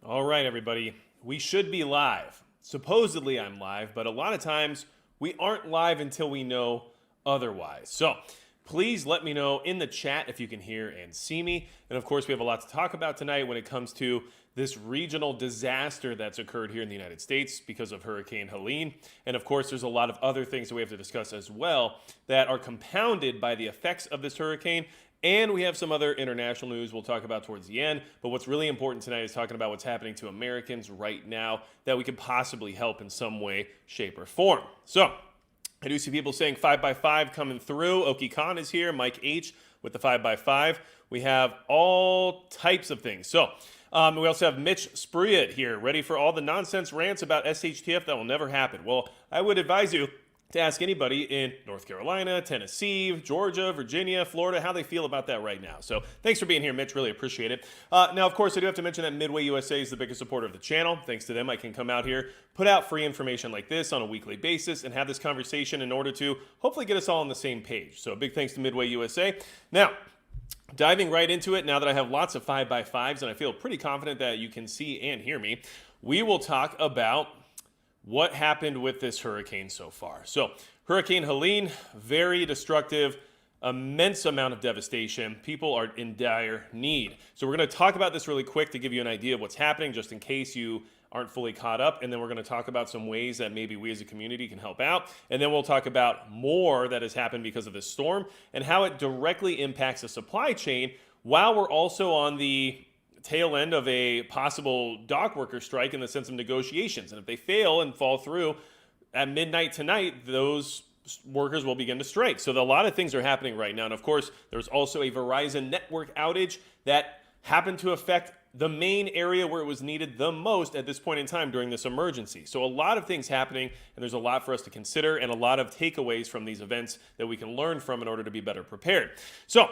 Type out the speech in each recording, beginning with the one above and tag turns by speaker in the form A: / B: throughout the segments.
A: All right, everybody. We should be live. Supposedly I'm live, but a lot of times we aren't live until we know otherwise. So please let me know in the chat if you can hear and see me. And of course, we have a lot to talk about tonight when it comes to this regional disaster that's occurred here in the United States because of Hurricane Helene. And of course, there's a lot of other things that we have to discuss as well that are compounded by the effects of this hurricane. And we have some other international news we'll talk about towards the end. But what's really important tonight is talking about what's happening to Americans right now that we could possibly help in some way, shape, or form. So I do see people saying 5x5 coming through. Oki Khan is here. Mike H with the 5x5. We have all types of things. So we also have Mitch Spriet here, ready for all the nonsense rants about SHTF that will never happen. Well, I would advise you to ask anybody in North Carolina, Tennessee, Georgia, Virginia, Florida, how they feel about that right now. So thanks for being here, Mitch. Really appreciate it. Now, of course, I do have to mention that Midway USA is the biggest supporter of the channel. Thanks to them, I can come out here, put out free information like this on a weekly basis, and have this conversation in order to hopefully get us all on the same page. So a big thanks to Midway USA. Now, diving right into it, now that I have lots of 5x5s and I feel pretty confident that you can see and hear me, we will talk about what happened with this hurricane so far. So Hurricane Helene, very destructive, immense amount of devastation. People are in dire need. So we're going to talk about this really quick to give you an idea of what's happening, just in case you aren't fully caught up. And then we're going to talk about some ways that maybe we as a community can help out. And then we'll talk about more that has happened because of this storm and how it directly impacts the supply chain, while we're also on the tail end of a possible dock worker strike in the sense of negotiations. And if they fail and fall through at midnight tonight, those workers will begin to strike. So a lot of things are happening right now. And of course, there's also a Verizon network outage that happened to affect the main area where it was needed the most at this point in time during this emergency. So a lot of things happening, and there's a lot for us to consider and a lot of takeaways from these events that we can learn from in order to be better prepared. So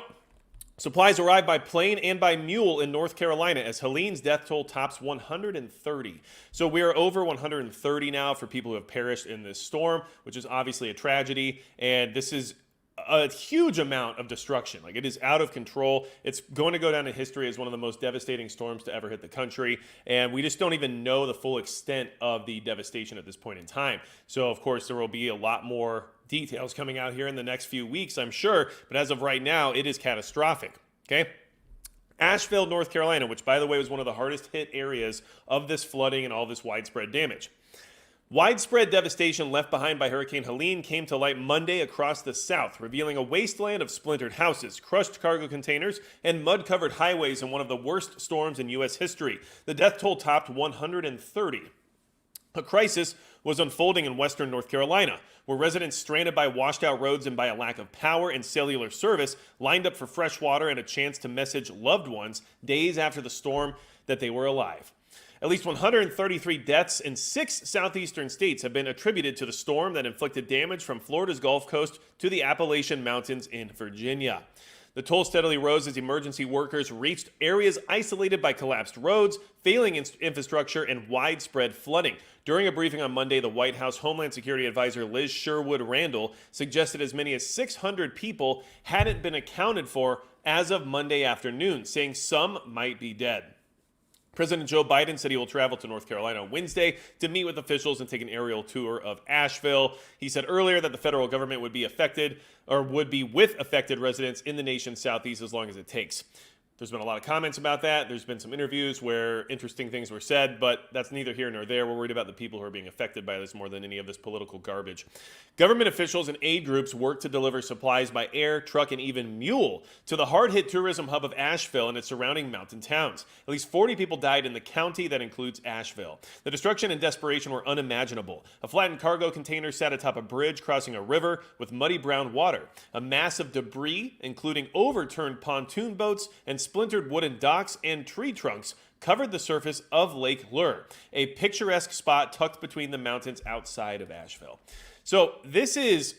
A: supplies arrived by plane and by mule in North Carolina as Helene's death toll tops 130. So we are over 130 now for people who have perished in this storm, which is obviously a tragedy. And this is a huge amount of destruction. Like, it is out of control. It's going to go down in history as one of the most devastating storms to ever hit the country. And we just don't even know the full extent of the devastation at this point in time. So of course there will be a lot more details coming out here in the next few weeks, I'm sure. But as of right now, it is catastrophic. Okay. Asheville, North Carolina, which by the way was one of the hardest hit areas of this flooding and all this widespread damage. Widespread devastation left behind by Hurricane Helene came to light Monday across the South, revealing a wasteland of splintered houses, crushed cargo containers, and mud-covered highways in one of the worst storms in U.S. history. The death toll topped 130. A crisis was unfolding in western North Carolina, where residents stranded by washed-out roads and by a lack of power and cellular service lined up for fresh water and a chance to message loved ones days after the storm that they were alive. At least 133 deaths in 6 southeastern states have been attributed to the storm that inflicted damage from Florida's Gulf Coast to the Appalachian Mountains in Virginia. The toll steadily rose as emergency workers reached areas isolated by collapsed roads, failing infrastructure, and widespread flooding. During a briefing on Monday, the White House Homeland Security Advisor Liz Sherwood Randall suggested as many as 600 people hadn't been accounted for as of Monday afternoon, saying some might be dead. President Joe Biden said he will travel to North Carolina on Wednesday to meet with officials and take an aerial tour of Asheville. He said earlier that the federal government would be affected, or would be with affected residents in the nation's southeast as long as it takes. There's been a lot of comments about that. There's been some interviews where interesting things were said, but that's neither here nor there. We're worried about the people who are being affected by this more than any of this political garbage. Government officials and aid groups work to deliver supplies by air, truck, and even mule to the hard-hit tourism hub of Asheville and its surrounding mountain towns. At least 40 people died in the county that includes Asheville. The destruction and desperation were unimaginable. A flattened cargo container sat atop a bridge crossing a river with muddy brown water. A mass of debris, including overturned pontoon boats and splintered wooden docks and tree trunks, covered the surface of Lake Lure, a picturesque spot tucked between the mountains outside of Asheville. So this is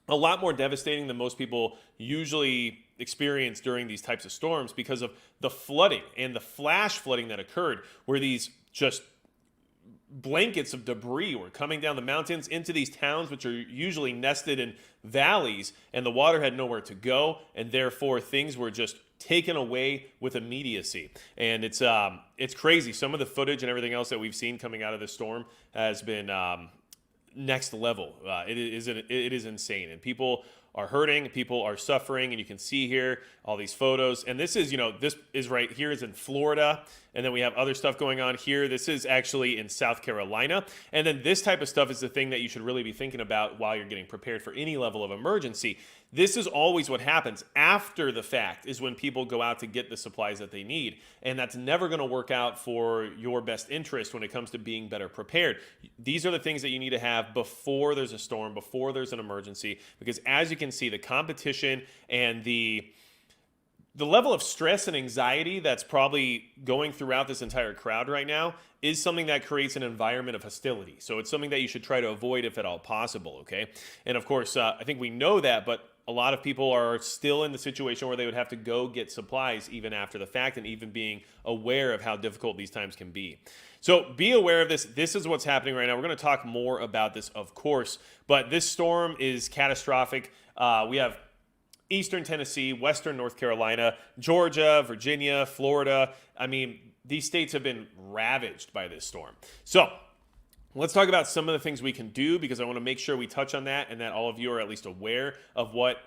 A: a lot more devastating than most people usually experience during these types of storms because of the flooding and the flash flooding that occurred, where these just blankets of debris were coming down the mountains into these towns, which are usually nested in valleys, and the water had nowhere to go, and therefore things were just taken away with immediacy. And it's crazy. Some of the footage and everything else that we've seen coming out of this storm has been next level. It is insane, and people are hurting, people are suffering, and you can see here all these photos. And this is, this is right here is in Florida, and then we have other stuff going on here. This is actually in South Carolina. And then this type of stuff is the thing that you should really be thinking about while you're getting prepared for any level of emergency. This is always what happens after the fact, is when people go out to get the supplies that they need. And that's never going to work out for your best interest when it comes to being better prepared. These are the things that you need to have before there's a storm, before there's an emergency, because as you can see, the competition and the level of stress and anxiety that's probably going throughout this entire crowd right now is something that creates an environment of hostility. So it's something that you should try to avoid if at all possible, okay? And of course, I think we know that, but a lot of people are still in the situation where they would have to go get supplies even after the fact, and even being aware of how difficult these times can be. So be aware of this. This is what's happening right now. We're going to talk more about this, of course, but this storm is catastrophic. We have Eastern Tennessee, Western North Carolina, Georgia, Virginia, Florida. I mean, these states have been ravaged by this storm. So let's talk about some of the things we can do, because I want to make sure we touch on that and that all of you are at least aware of what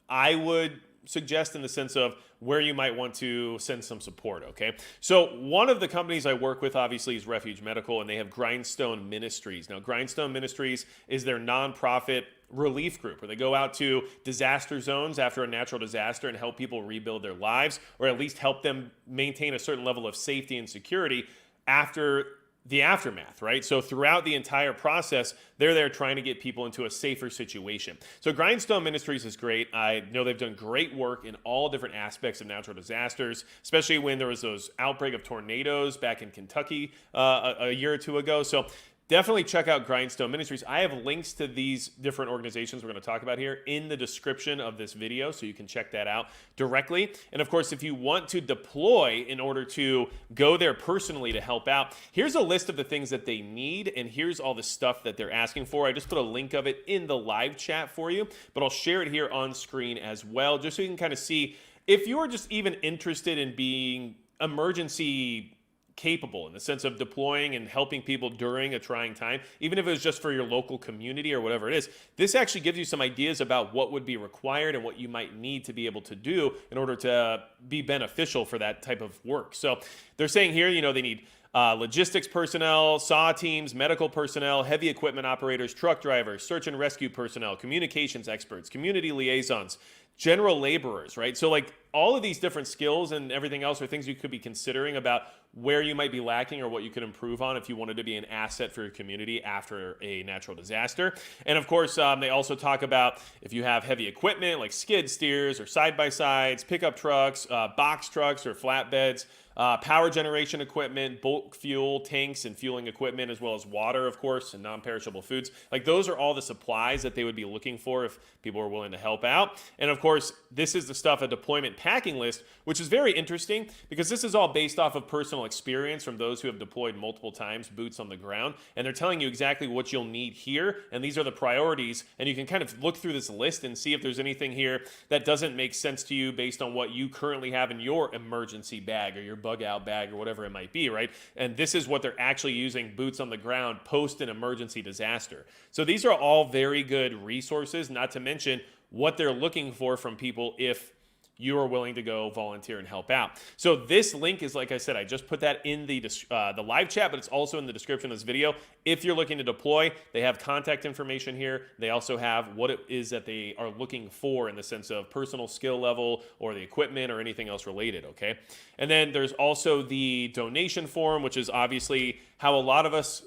A: I would suggest in the sense of where you might want to send some support, okay? So one of the companies I work with, obviously, is Refuge Medical, and they have Grindstone Ministries. Now, Grindstone Ministries is their nonprofit relief group where they go out to disaster zones after a natural disaster and help people rebuild their lives, or at least help them maintain a certain level of safety and security after the aftermath, right? So throughout the entire process, they're there trying to get people into a safer situation. So Grindstone Ministries is great. I know they've done great work in all different aspects of natural disasters, especially when there was those outbreak of tornadoes back in Kentucky a year or two ago. So definitely check out Grindstone Ministries. I have links to these different organizations we're going to talk about here in the description of this video, so you can check that out directly. And of course, if you want to deploy in order to go there personally to help out, here's a list of the things that they need, and here's all the stuff that they're asking for. I just put a link of it in the live chat for you, but I'll share it here on screen as well, just so you can kind of see if you're just even interested in being emergency capable in the sense of deploying and helping people during a trying time, even if it was just for your local community or whatever it is. This actually gives you some ideas about what would be required and what you might need to be able to do in order to be beneficial for that type of work. So they're saying here, they need logistics personnel, SAW teams, medical personnel, heavy equipment operators, truck drivers, search and rescue personnel, communications experts, community liaisons, general laborers, right? So like all of these different skills and everything else are things you could be considering about where you might be lacking or what you could improve on if you wanted to be an asset for your community after a natural disaster. And of course, they also talk about if you have heavy equipment like skid steers or side-by-sides, pickup trucks, box trucks or flatbeds, power generation equipment, bulk fuel, tanks and fueling equipment, as well as water, of course, and non-perishable foods. Like those are all the supplies that they would be looking for if people are willing to help out. And of course, this is the stuff, a deployment packing list, which is very interesting because this is all based off of personal experience from those who have deployed multiple times, boots on the ground. And they're telling you exactly what you'll need here. And these are the priorities. And you can kind of look through this list and see if there's anything here that doesn't make sense to you based on what you currently have in your emergency bag or your bug out bag or whatever it might be, right? And this is what they're actually using boots on the ground post an emergency disaster. So these are all very good resources, not to mention what they're looking for from people if you are willing to go volunteer and help out. So this link is, like I said, I just put that in the live chat, but it's also in the description of this video. If you're looking to deploy, they have contact information here. They also have what it is that they are looking for in the sense of personal skill level or the equipment or anything else related, okay? And then there's also the donation form, which is obviously how a lot of us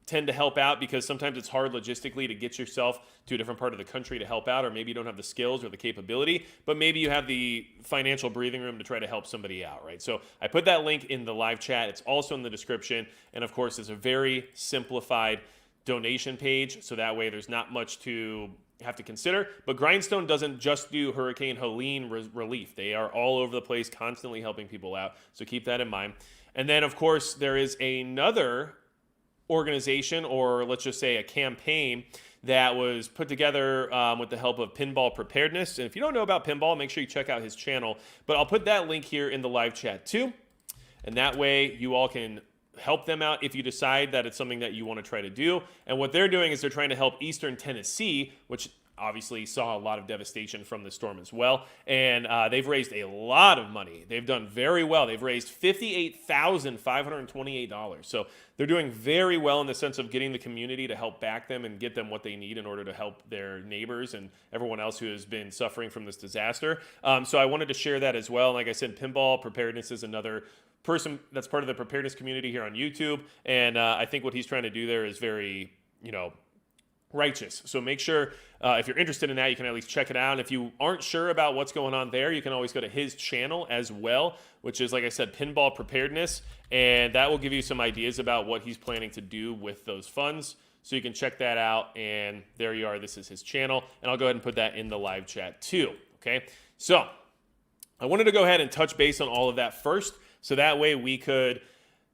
A: tend to help out because sometimes it's hard logistically to get yourself to a different part of the country to help out, or maybe you don't have the skills or the capability, but maybe you have the financial breathing room to try to help somebody out, right? So I put that link in the live chat. It's also in the description. And of course, it's a very simplified donation page. So that way there's not much to have to consider. But Grindstone doesn't just do Hurricane Helene relief. They are all over the place, constantly helping people out. So keep that in mind. And then of course, there is another organization, or let's just say a campaign, that was put together with the help of Pinball Preparedness. And if you don't know about Pinball, make sure you check out his channel. But I'll put that link here in the live chat too. And that way you all can help them out if you decide that it's something that you want to try to do. And what they're doing is they're trying to help Eastern Tennessee, which obviously saw a lot of devastation from the storm as well. And they've raised a lot of money. They've done very well. They've raised $58,528. So they're doing very well in the sense of getting the community to help back them and get them what they need in order to help their neighbors and everyone else who has been suffering from this disaster. So I wanted to share that as well. Like I said, Pinball Preparedness is another person that's part of the preparedness community here on YouTube. And I think what he's trying to do there is very, righteous. So make sure if you're interested in that, you can at least check it out. And if you aren't sure about what's going on there, you can always go to his channel as well, which is, like I said, Pinball Preparedness. And that will give you some ideas about what he's planning to do with those funds. So you can check that out. And there you are. This is his channel. And I'll go ahead and put that in the live chat too. Okay. So I wanted to go ahead and touch base on all of that first. So that way we could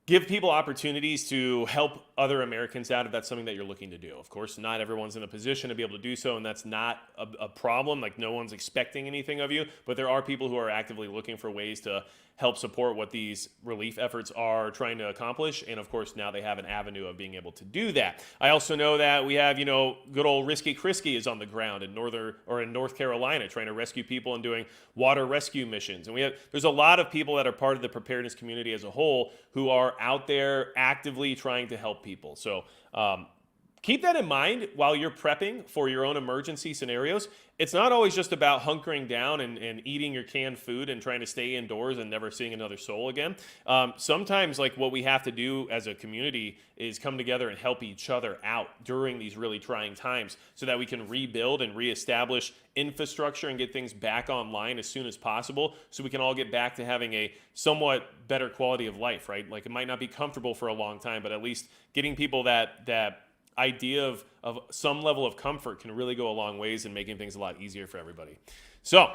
A: give people opportunities to help other Americans out if that's something that you're looking to do. Of course, not everyone's in a position to be able to do so, and that's not a problem. Like, no one's expecting anything of you, but there are people who are actively looking for ways to help support what these relief efforts are trying to accomplish. And of course, now they have an avenue of being able to do that. I also know that we have, good old Risky Krisky is on the ground in North Carolina trying to rescue people and doing water rescue missions. And there's a lot of people that are part of the preparedness community as a whole who are out there actively trying to help people. So keep that in mind while you're prepping for your own emergency scenarios. It's not always just about hunkering down and eating your canned food and trying to stay indoors and never seeing another soul again. Sometimes, like, what we have to do as a community is come together and help each other out during these really trying times so that we can rebuild and reestablish infrastructure and get things back online as soon as possible so we can all get back to having a somewhat better quality of life, right? Like, it might not be comfortable for a long time, but at least getting people that idea of some level of comfort can really go a long ways in making things a lot easier for everybody. So,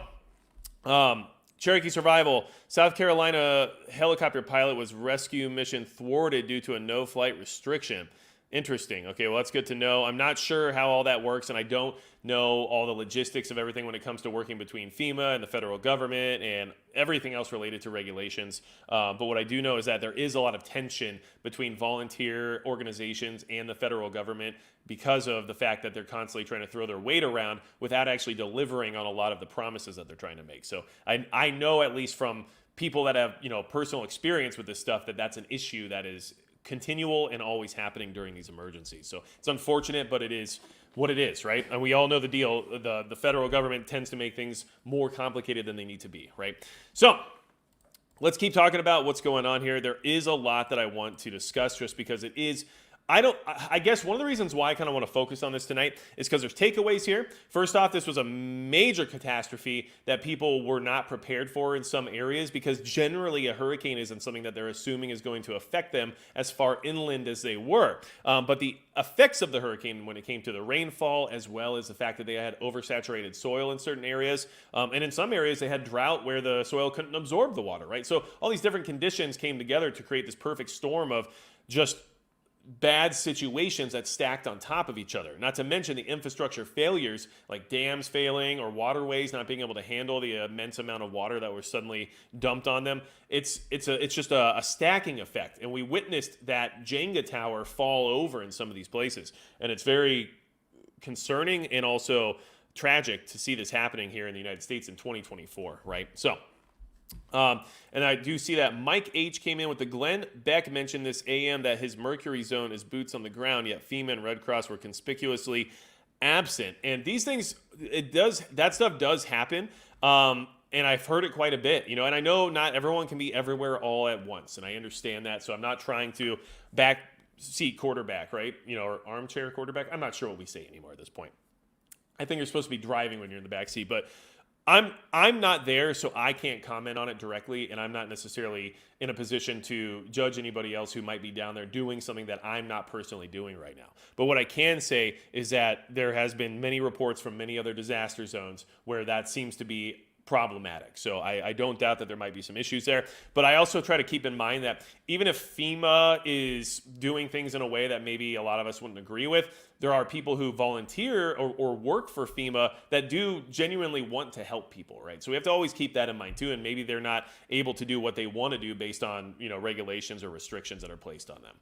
A: Cherokee Survival, South Carolina helicopter pilot was rescue mission thwarted due to a no-flight restriction. Interesting. Okay, well, that's good to know. I'm not sure how all that works, and I don't know all the logistics of everything when it comes to working between FEMA and the federal government and everything else related to regulations. But what I do know is that there is a lot of tension between volunteer organizations and the federal government because of the fact that they're constantly trying to throw their weight around without actually delivering on a lot of the promises that they're trying to make. So I know, at least from people that have personal experience with this stuff, that that's an issue that is continual and always happening during these emergencies. So it's unfortunate, but it is what it is, right? And we all know the deal. The federal government tends to make things more complicated than they need to be, right? So let's keep talking about what's going on here. There is a lot that I want to discuss just because it is, I guess one of the reasons why I kind of want to focus on this tonight is because there's takeaways here. First off, this was a major catastrophe that people were not prepared for in some areas, because generally a hurricane isn't something that they're assuming is going to affect them as far inland as they were. But the effects of the hurricane when it came to the rainfall, as well as the fact that they had oversaturated soil in certain areas, and in some areas they had drought where the soil couldn't absorb the water, right? So all these different conditions came together to create this perfect storm of just bad situations that stacked on top of each other. Not to mention the infrastructure failures, like dams failing or waterways not being able to handle the immense amount of water that was suddenly dumped on them. It's just a stacking effect, and we witnessed that Jenga tower fall over in some of these places, and it's very concerning and also tragic to see this happening here in the United States in 2024, right? So. And I do see that Mike H came in with the Glenn Beck mentioned this AM that his Mercury zone is boots on the ground, yet FEMA and Red Cross were conspicuously absent. And these things, that stuff does happen. And I've heard it quite a bit, and I know not everyone can be everywhere all at once. And I understand that. So I'm not trying to backseat quarterback, right? Or armchair quarterback. I'm not sure what we say anymore at this point. I think you're supposed to be driving when you're in the back seat, but I'm not there, so I can't comment on it directly, and I'm not necessarily in a position to judge anybody else who might be down there doing something that I'm not personally doing right now. But what I can say is that there has been many reports from many other disaster zones where that seems to be problematic. So I don't doubt that there might be some issues there. But I also try to keep in mind that even if FEMA is doing things in a way that maybe a lot of us wouldn't agree with, there are people who volunteer or work for FEMA that do genuinely want to help people, right? So we have to always keep that in mind too. And maybe they're not able to do what they want to do based on, regulations or restrictions that are placed on them.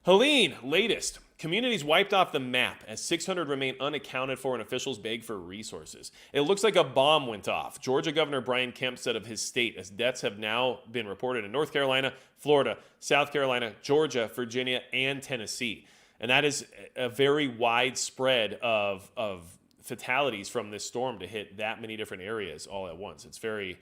A: Helene, latest. Communities wiped off the map as 600 remain unaccounted for and officials beg for resources. It looks like a bomb went off. Georgia Governor Brian Kemp said of his state as deaths have now been reported in North Carolina, Florida, South Carolina, Georgia, Virginia, and Tennessee. And that is a very wide spread of fatalities from this storm to hit that many different areas all at once. It's very...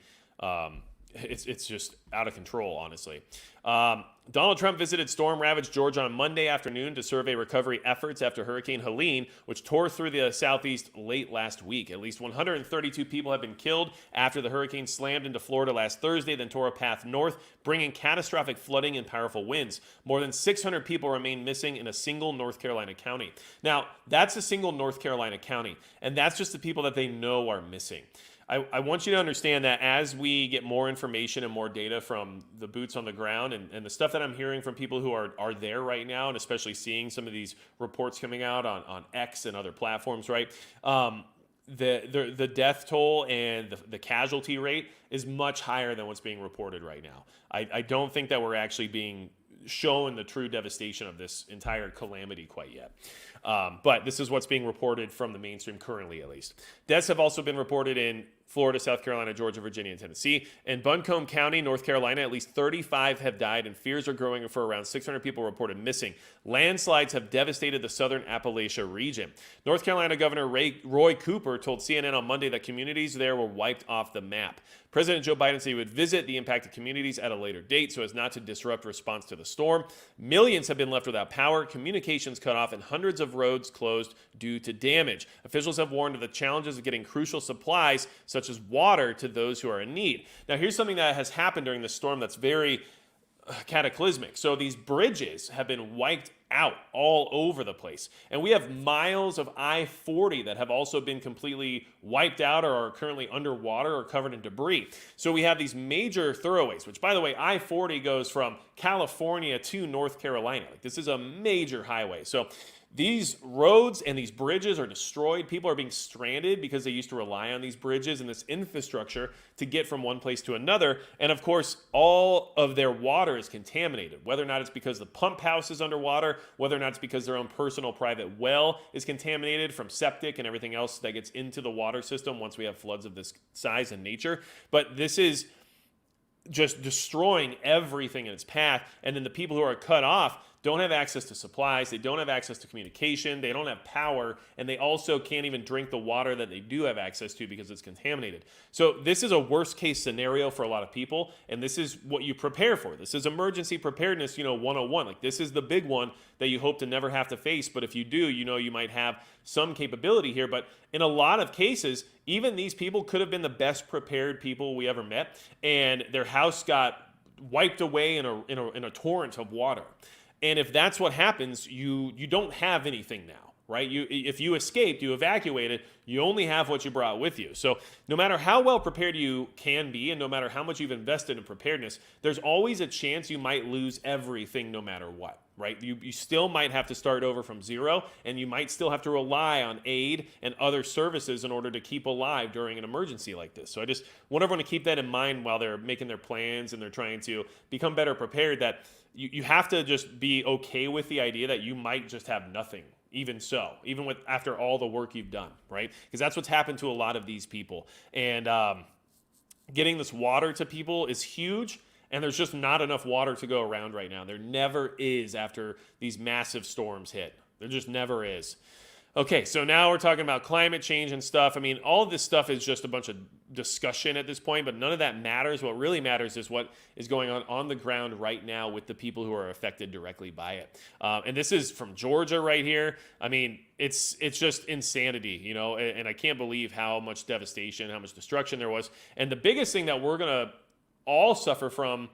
A: It's just out of control, honestly. Donald Trump visited storm-ravaged Georgia on Monday afternoon to survey recovery efforts after Hurricane Helene, which tore through the southeast late last week. At least 132 people have been killed after the hurricane slammed into Florida last Thursday, then tore a path north, bringing catastrophic flooding and powerful winds. More than 600 people remain missing in a single North Carolina county. Now, that's a single North Carolina county, and that's just the people that they know are missing. I want you to understand that as we get more information and more data from the boots on the ground and the stuff that I'm hearing from people who are there right now, and especially seeing some of these reports coming out on X and other platforms, right? The death toll and the casualty rate is much higher than what's being reported right now. I don't think that we're actually being shown the true devastation of this entire calamity quite yet. But this is what's being reported from the mainstream currently, at least. Deaths have also been reported in Florida, South Carolina, Georgia, Virginia, and Tennessee. In Buncombe County, North Carolina, at least 35 have died, and fears are growing for around 600 people reported missing. Landslides have devastated the southern Appalachia region. North Carolina Governor Roy Cooper told CNN on Monday that communities there were wiped off the map. President Joe Biden said he would visit the impacted communities at a later date so as not to disrupt response to the storm. Millions have been left without power, communications cut off, and hundreds of roads closed due to damage. Officials have warned of the challenges of getting crucial supplies such as water to those who are in need. Now, here's something that has happened during the storm that's very cataclysmic. So these bridges have been wiped out all over the place. And we have miles of I-40 that have also been completely wiped out or are currently underwater or covered in debris. So we have these major thoroughways, which, by the way, I-40 goes from California to North Carolina. Like, this is a major highway. So these roads and these bridges are destroyed. People are being stranded because they used to rely on these bridges and this infrastructure to get from one place to another. And of course, all of their water is contaminated, whether or not it's because the pump house is underwater, whether or not it's because their own personal private well is contaminated from septic and everything else that gets into the water system once we have floods of this size and nature. But this is just destroying everything in its path. And then the people who are cut off don't have access to supplies, they don't have access to communication, they don't have power, and they also can't even drink the water that they do have access to because it's contaminated. So this is a worst case scenario for a lot of people, and this is what you prepare for. This is emergency preparedness, 101. Like, this is the big one that you hope to never have to face, but if you do, you might have some capability here. But in a lot of cases, even these people could have been the best prepared people we ever met, and their house got wiped away in a torrent of water. And if that's what happens, you don't have anything now, right? If you escaped, you evacuated, you only have what you brought with you. So no matter how well prepared you can be, and no matter how much you've invested in preparedness, there's always a chance you might lose everything no matter what, right? You still might have to start over from zero, and you might still have to rely on aid and other services in order to keep alive during an emergency like this. So I just want everyone to keep that in mind while they're making their plans and they're trying to become better prepared, that you have to just be okay with the idea that you might just have nothing, even after all the work you've done, right? Because that's what's happened to a lot of these people. And getting this water to people is huge, and there's just not enough water to go around right now. There never is after these massive storms hit. There just never is. Okay, so now we're talking about climate change and stuff. I mean, all of this stuff is just a bunch of discussion at this point, but none of that matters. What really matters is what is going on the ground right now with the people who are affected directly by it. And this is from Georgia right here. I mean, it's just insanity, and I can't believe how much devastation, how much destruction there was. And the biggest thing that we're going to all suffer from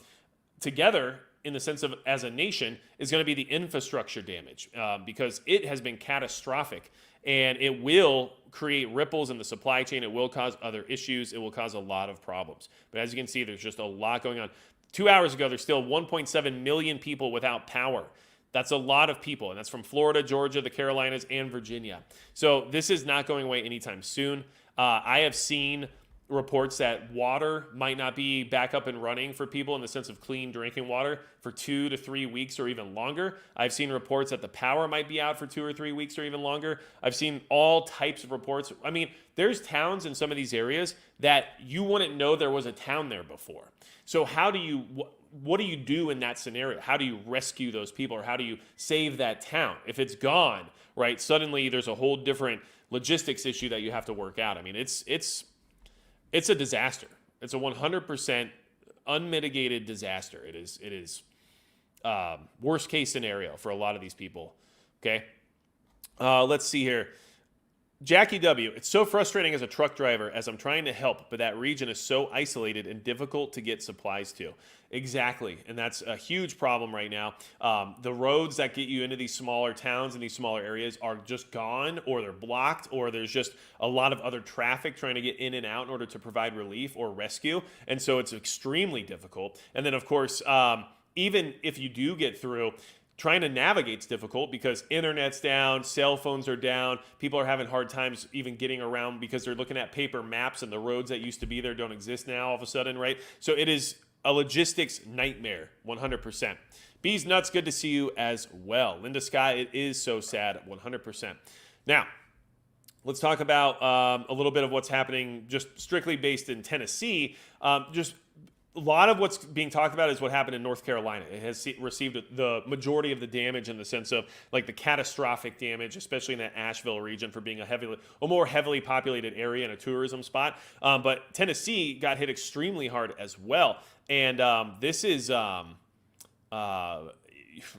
A: together in the sense of as a nation is going to be the infrastructure damage, because it has been catastrophic, and it will create ripples in the supply chain. It will cause other issues. It will cause a lot of problems. But as you can see, there's just a lot going on. 2 hours ago, there's still 1.7 million people without power. That's a lot of people, and that's from Florida, Georgia, the Carolinas, and Virginia. So this is not going away anytime soon. I have seen reports that water might not be back up and running for people in the sense of clean drinking water for 2 to 3 weeks or even longer. I've seen reports that the power might be out for 2 or 3 weeks or even longer. I've seen all types of reports. I mean, there's towns in some of these areas that you wouldn't know there was a town there before. So how do you, what do you do in that scenario? How do you rescue those people, or how do you save that town? If it's gone, right, suddenly there's a whole different logistics issue that you have to work out. I mean, it's a disaster. It's a 100% unmitigated disaster. It is worst case scenario for a lot of these people. Okay. Let's see here. Jackie W. It's so frustrating as a truck driver as I'm trying to help, but that region is so isolated and difficult to get supplies to. Exactly. And that's a huge problem right now. The roads that get you into these smaller towns and these smaller areas are just gone, or they're blocked, or there's just a lot of other traffic trying to get in and out in order to provide relief or rescue. And so it's extremely difficult. And then, of course, even if you do get through, trying to navigate's difficult because internet's down, cell phones are down, people are having hard times even getting around because they're looking at paper maps and the roads that used to be there don't exist now all of a sudden, right? So it is a logistics nightmare, 100%. Bees Nuts, good to see you as well. Linda Sky, it is so sad, 100%. Now, let's talk about a little bit of what's happening just strictly based in Tennessee. Just a lot of what's being talked about is what happened in North Carolina. It has received the majority of the damage in the sense of like the catastrophic damage, especially in that Asheville region for being a more heavily populated area and a tourism spot. But Tennessee got hit extremely hard as well. And this is,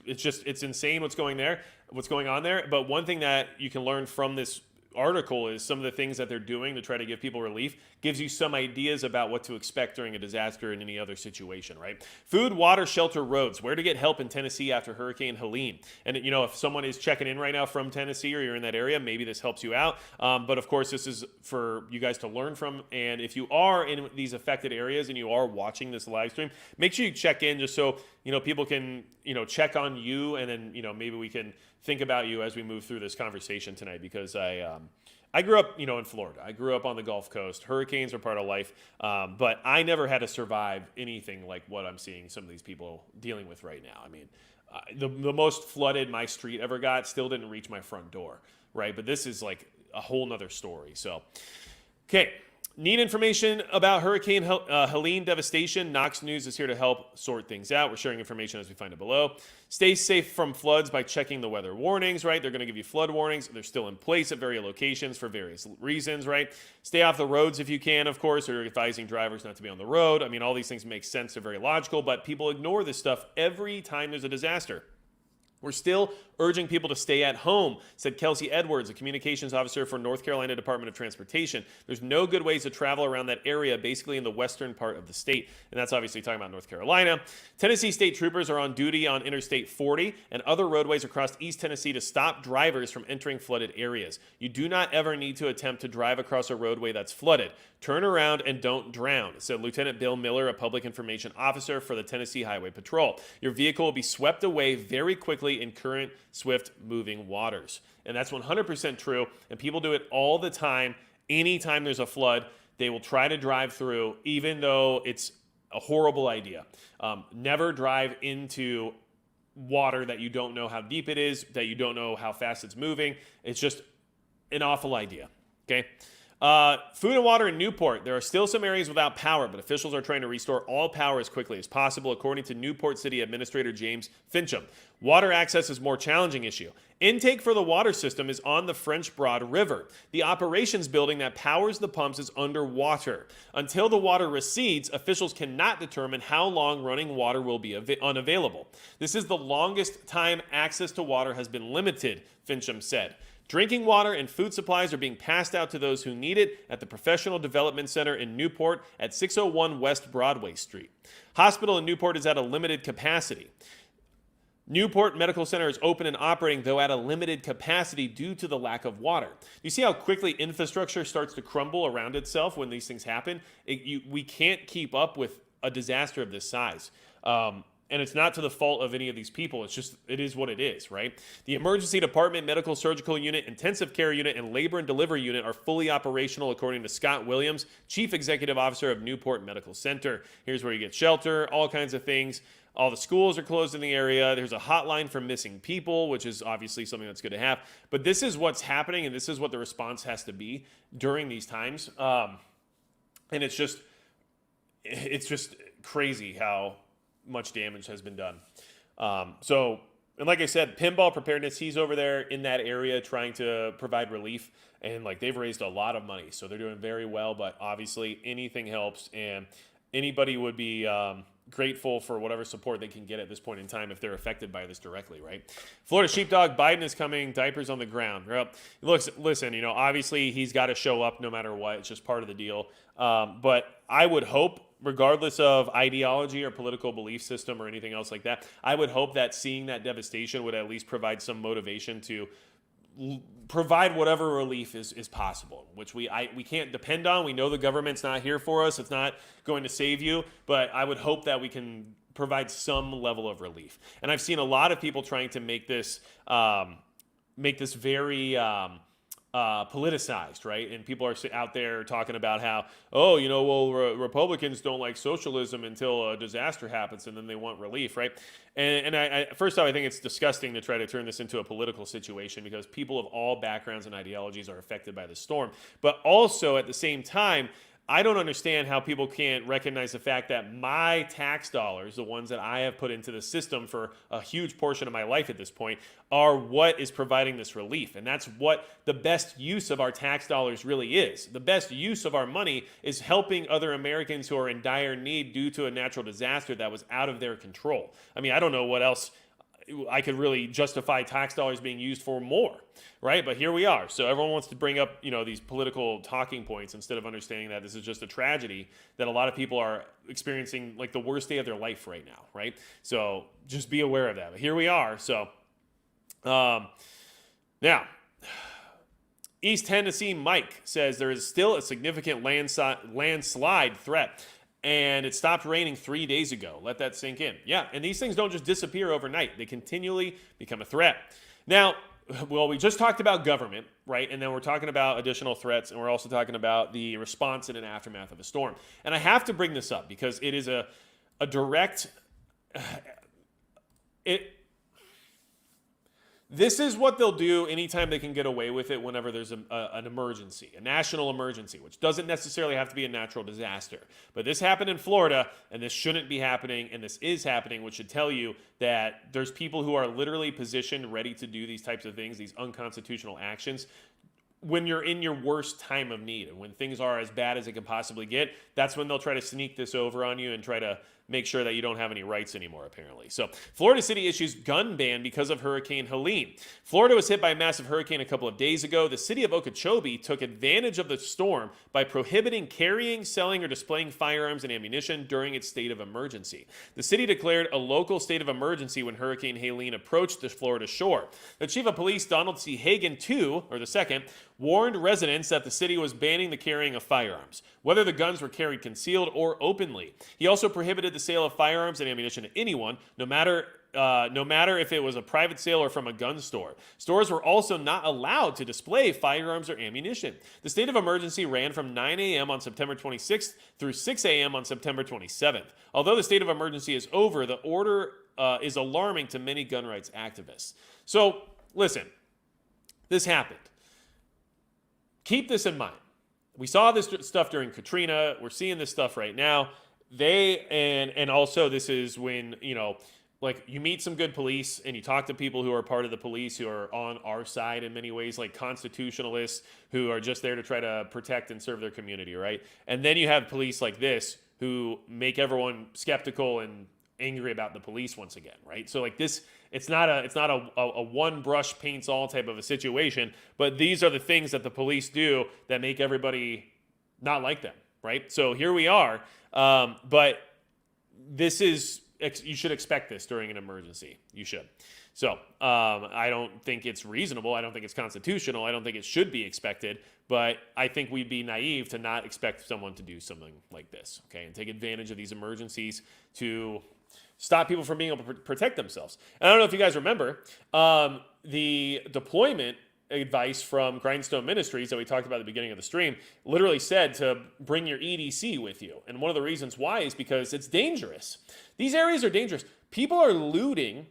A: it's insane what's going on there. But one thing that you can learn from this article is some of the things that they're doing to try to give people relief. Gives you some ideas about what to expect during a disaster in any other situation, right? Food, water, shelter, roads. Where to get help in Tennessee after Hurricane Helene. And, you know, if someone is checking in right now from Tennessee or you're in that area, maybe this helps you out. But, of course, this is for you guys to learn from. And if you are in these affected areas and you are watching this live stream, make sure you check in just so, you know, people can, you know, check on you, and then, you know, maybe we can think about you as we move through this conversation tonight, because I grew up, you know, in Florida. I grew up on the Gulf Coast. Hurricanes are part of life, but I never had to survive anything like what I'm seeing some of these people dealing with right now. I mean, the most flooded my street ever got still didn't reach my front door, right? But this is like a whole nother story. So, okay. Need information about Hurricane Helene devastation? Knox News is here to help sort things out. We're sharing information as we find it below. Stay safe from floods by checking the weather warnings, right? They're going to give you flood warnings. They're still in place at various locations for various reasons, right? Stay off the roads if you can, of course. They're advising drivers not to be on the road. I mean, all these things make sense. They're very logical, but people ignore this stuff every time there's a disaster. We're still urging people to stay at home, said Kelsey Edwards, a communications officer for North Carolina Department of Transportation. There's no good ways to travel around that area, basically in the western part of the state. And that's obviously talking about North Carolina. Tennessee state troopers are on duty on Interstate 40 and other roadways across East Tennessee to stop drivers from entering flooded areas. You do not ever need to attempt to drive across a roadway that's flooded. Turn around and don't drown, said Lieutenant Bill Miller, a public information officer for the Tennessee Highway Patrol. Your vehicle will be swept away very quickly in current, swift moving waters. And that's 100% true. And people do it all the time. Anytime there's a flood, they will try to drive through, even though it's a horrible idea. Never drive into water that you don't know how deep it is, that you don't know how fast it's moving. It's just an awful idea. Okay. Food and water in Newport. There are still some areas without power, but officials are trying to restore all power as quickly as possible, according to Newport City Administrator James Fincham. Water access is a more challenging issue. Intake for the water system is on the French Broad River. The operations building that powers the pumps is underwater. Until the water recedes, officials cannot determine how long running water will be unavailable. This is the longest time access to water has been limited, Fincham said. Drinking water and food supplies are being passed out to those who need it at the Professional Development Center in Newport at 601 West Broadway Street. Hospital in Newport is at a limited capacity. Newport Medical Center is open and operating, though at a limited capacity due to the lack of water. You see how quickly infrastructure starts to crumble around itself when these things happen? We can't keep up with a disaster of this size. And it's not to the fault of any of these people. It is what it is, right? The emergency department, medical surgical unit, intensive care unit, and labor and delivery unit are fully operational, according to Scott Williams, Chief Executive Officer of Newport Medical Center. Here's where you get shelter, all kinds of things. All the schools are closed in the area. There's a hotline for missing people, which is obviously something that's good to have. But this is what's happening, and this is what the response has to be during these times. And it's just crazy how much damage has been done. And like I said, Pinball Preparedness, he's over there in that area trying to provide relief, and like they've raised a lot of money, so they're doing very well. But obviously, anything helps, and anybody would be grateful for whatever support they can get at this point in time if they're affected by this directly, right? Florida Sheepdog, Biden is coming, diapers on the ground. Well, listen, obviously he's got to show up no matter what. It's just part of the deal. But I would hope, regardless of ideology or political belief system or anything else like that, I would hope that seeing that devastation would at least provide some motivation to provide whatever relief is possible, which we can't depend on. We know the government's not here for us. It's not going to save you, but I would hope that we can provide some level of relief. And I've seen a lot of people trying to make this very politicized, right? And people are out there talking about how, Republicans don't like socialism until a disaster happens, and then they want relief, right? And I first off, I think it's disgusting to try to turn this into a political situation, because people of all backgrounds and ideologies are affected by the storm. But also at the same time, I don't understand how people can't recognize the fact that my tax dollars, the ones that I have put into the system for a huge portion of my life at this point, are what is providing this relief. And that's what the best use of our tax dollars really is. The best use of our money is helping other Americans who are in dire need due to a natural disaster that was out of their control. I mean, I don't know what else I could really justify tax dollars being used for more, right? But here we are. So everyone wants to bring up, these political talking points instead of understanding that this is just a tragedy that a lot of people are experiencing, like the worst day of their life right now, right? So just be aware of that. But here we are. So now, East Tennessee Mike says there is still a significant landslide threat, and it stopped raining 3 days ago. Let that sink in. Yeah, and these things don't just disappear overnight. They continually become a threat. Now, well, we just talked about government, right? And then we're talking about additional threats, and we're also talking about the response in an aftermath of a storm. And I have to bring this up because it is a direct... This is what they'll do anytime they can get away with it, whenever there's an emergency, a national emergency, which doesn't necessarily have to be a natural disaster. But this happened in Florida, and this shouldn't be happening, and this is happening, which should tell you that there's people who are literally positioned, ready to do these types of things, these unconstitutional actions, when you're in your worst time of need. And when things are as bad as it can possibly get, that's when they'll try to sneak this over on you and try to make sure that you don't have any rights anymore, apparently. So, Florida City issues gun ban because of Hurricane Helene. Florida was hit by a massive hurricane a couple of days ago. The city of Okeechobee took advantage of the storm by prohibiting carrying, selling, or displaying firearms and ammunition during its state of emergency. The city declared a local state of emergency when Hurricane Helene approached the Florida shore. The chief of police, Donald C. Hagan II, warned residents that the city was banning the carrying of firearms, whether the guns were carried concealed or openly. He also prohibited the sale of firearms and ammunition to anyone, no matter if it was a private sale or from a gun store. Stores were also not allowed to display firearms or ammunition. The state of emergency ran from 9 a.m. on September 26th through 6 a.m. on September 27th. Although the state of emergency is over, the order is alarming to many gun rights activists. So, listen, this happened. Keep this in mind. We saw this stuff during Katrina. We're seeing this stuff right now. And also this is when, you meet some good police and you talk to people who are part of the police who are on our side in many ways, like constitutionalists who are just there to try to protect and serve their community, right? And then you have police like this who make everyone skeptical and angry about the police once again, right? So like this, it's not a one brush paints all type of a situation, but these are the things that the police do that make everybody not like them, right? So here we are, but this is, you should expect this during an emergency. You should. So I don't think it's reasonable. I don't think it's constitutional. I don't think it should be expected. But I think we'd be naive to not expect someone to do something like this, okay, and take advantage of these emergencies to stop people from being able to protect themselves. And I don't know if you guys remember the deployment advice from Grindstone Ministries that we talked about at the beginning of the stream literally said to bring your EDC with you. And one of the reasons why is because it's dangerous. These areas are dangerous. People are looting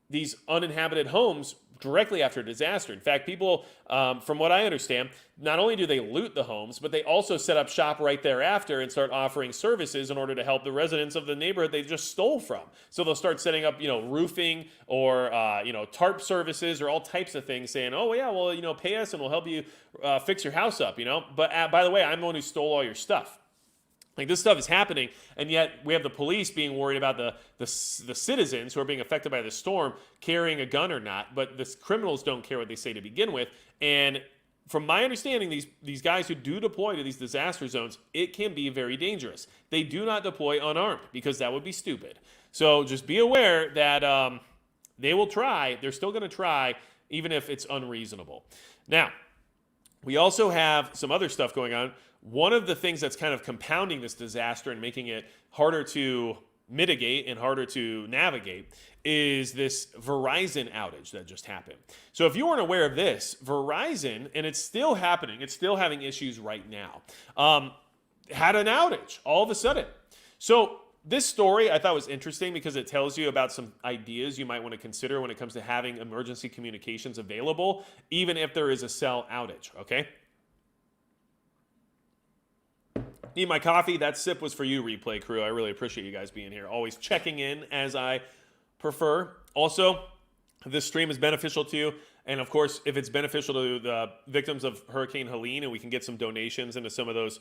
A: these uninhabited homes directly after a disaster. In fact, people, from what I understand, not only do they loot the homes, but they also set up shop right thereafter and start offering services in order to help the residents of the neighborhood they just stole from. So they'll start setting up, roofing or, tarp services or all types of things saying, oh, yeah, well, pay us and we'll help you fix your house up, But by the way, I'm the one who stole all your stuff. Like this stuff is happening, and yet we have the police being worried about the citizens who are being affected by the storm carrying a gun or not, but the criminals don't care what they say to begin with. And from my understanding, these guys who do deploy to these disaster zones, it can be very dangerous. They do not deploy unarmed because that would be stupid. So just be aware that they will try. They're still going to try, even if it's unreasonable. Now, we also have some other stuff going on. One of the things that's kind of compounding this disaster and making it harder to mitigate and harder to navigate is this Verizon outage that just happened. So if you weren't aware of this, Verizon, and it's still happening, it's still having issues right now, had an outage all of a sudden. So this story I thought was interesting because it tells you about some ideas you might want to consider when it comes to having emergency communications available, even if there is a cell outage, okay? Need my coffee? That sip was for you, replay crew. I really appreciate you guys being here. Always checking in as I prefer. Also, if this stream is beneficial to you, and of course, if it's beneficial to the victims of Hurricane Helene, and we can get some donations into some of those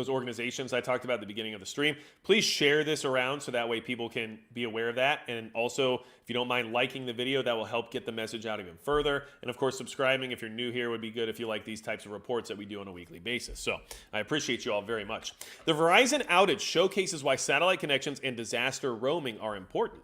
A: organizations I talked about at the beginning of the stream, please share this around so that way people can be aware of that. And also, if you don't mind liking the video, that will help get the message out even further. And of course, subscribing if you're new here would be good if you like these types of reports that we do on a weekly basis. So I appreciate you all very much. The Verizon outage showcases why satellite connections and disaster roaming are important.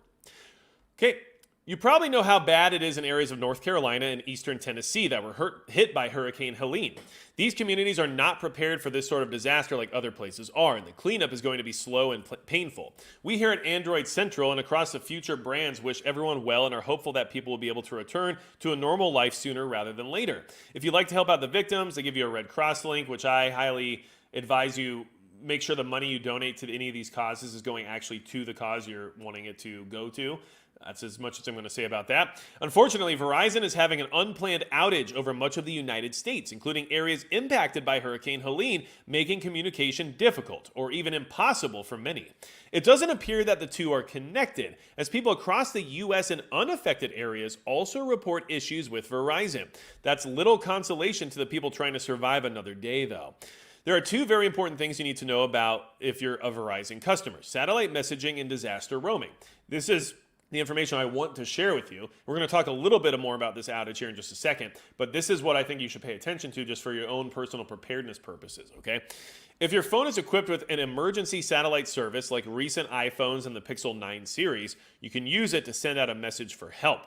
A: Okay. You probably know how bad it is in areas of North Carolina and eastern Tennessee that were hit by Hurricane Helene. These communities are not prepared for this sort of disaster like other places are, and the cleanup is going to be slow and painful. We here at Android Central and across the future brands wish everyone well and are hopeful that people will be able to return to a normal life sooner rather than later. If you'd like to help out the victims, they give you a Red Cross link, which I highly advise you make sure the money you donate to any of these causes is going actually to the cause you're wanting it to go to. That's as much as I'm going to say about that. Unfortunately, Verizon is having an unplanned outage over much of the United States, including areas impacted by Hurricane Helene, making communication difficult or even impossible for many. It doesn't appear that the two are connected, as people across the U.S. in unaffected areas also report issues with Verizon. That's little consolation to the people trying to survive another day, though. There are two very important things you need to know about if you're a Verizon customer: satellite messaging and disaster roaming. This is the information I want to share with you. We're going to talk a little bit more about this outage here in just a second, but this is what I think you should pay attention to just for your own personal preparedness purposes, okay? If your phone is equipped with an emergency satellite service like recent iPhones and the Pixel 9 series, you can use it to send out a message for help.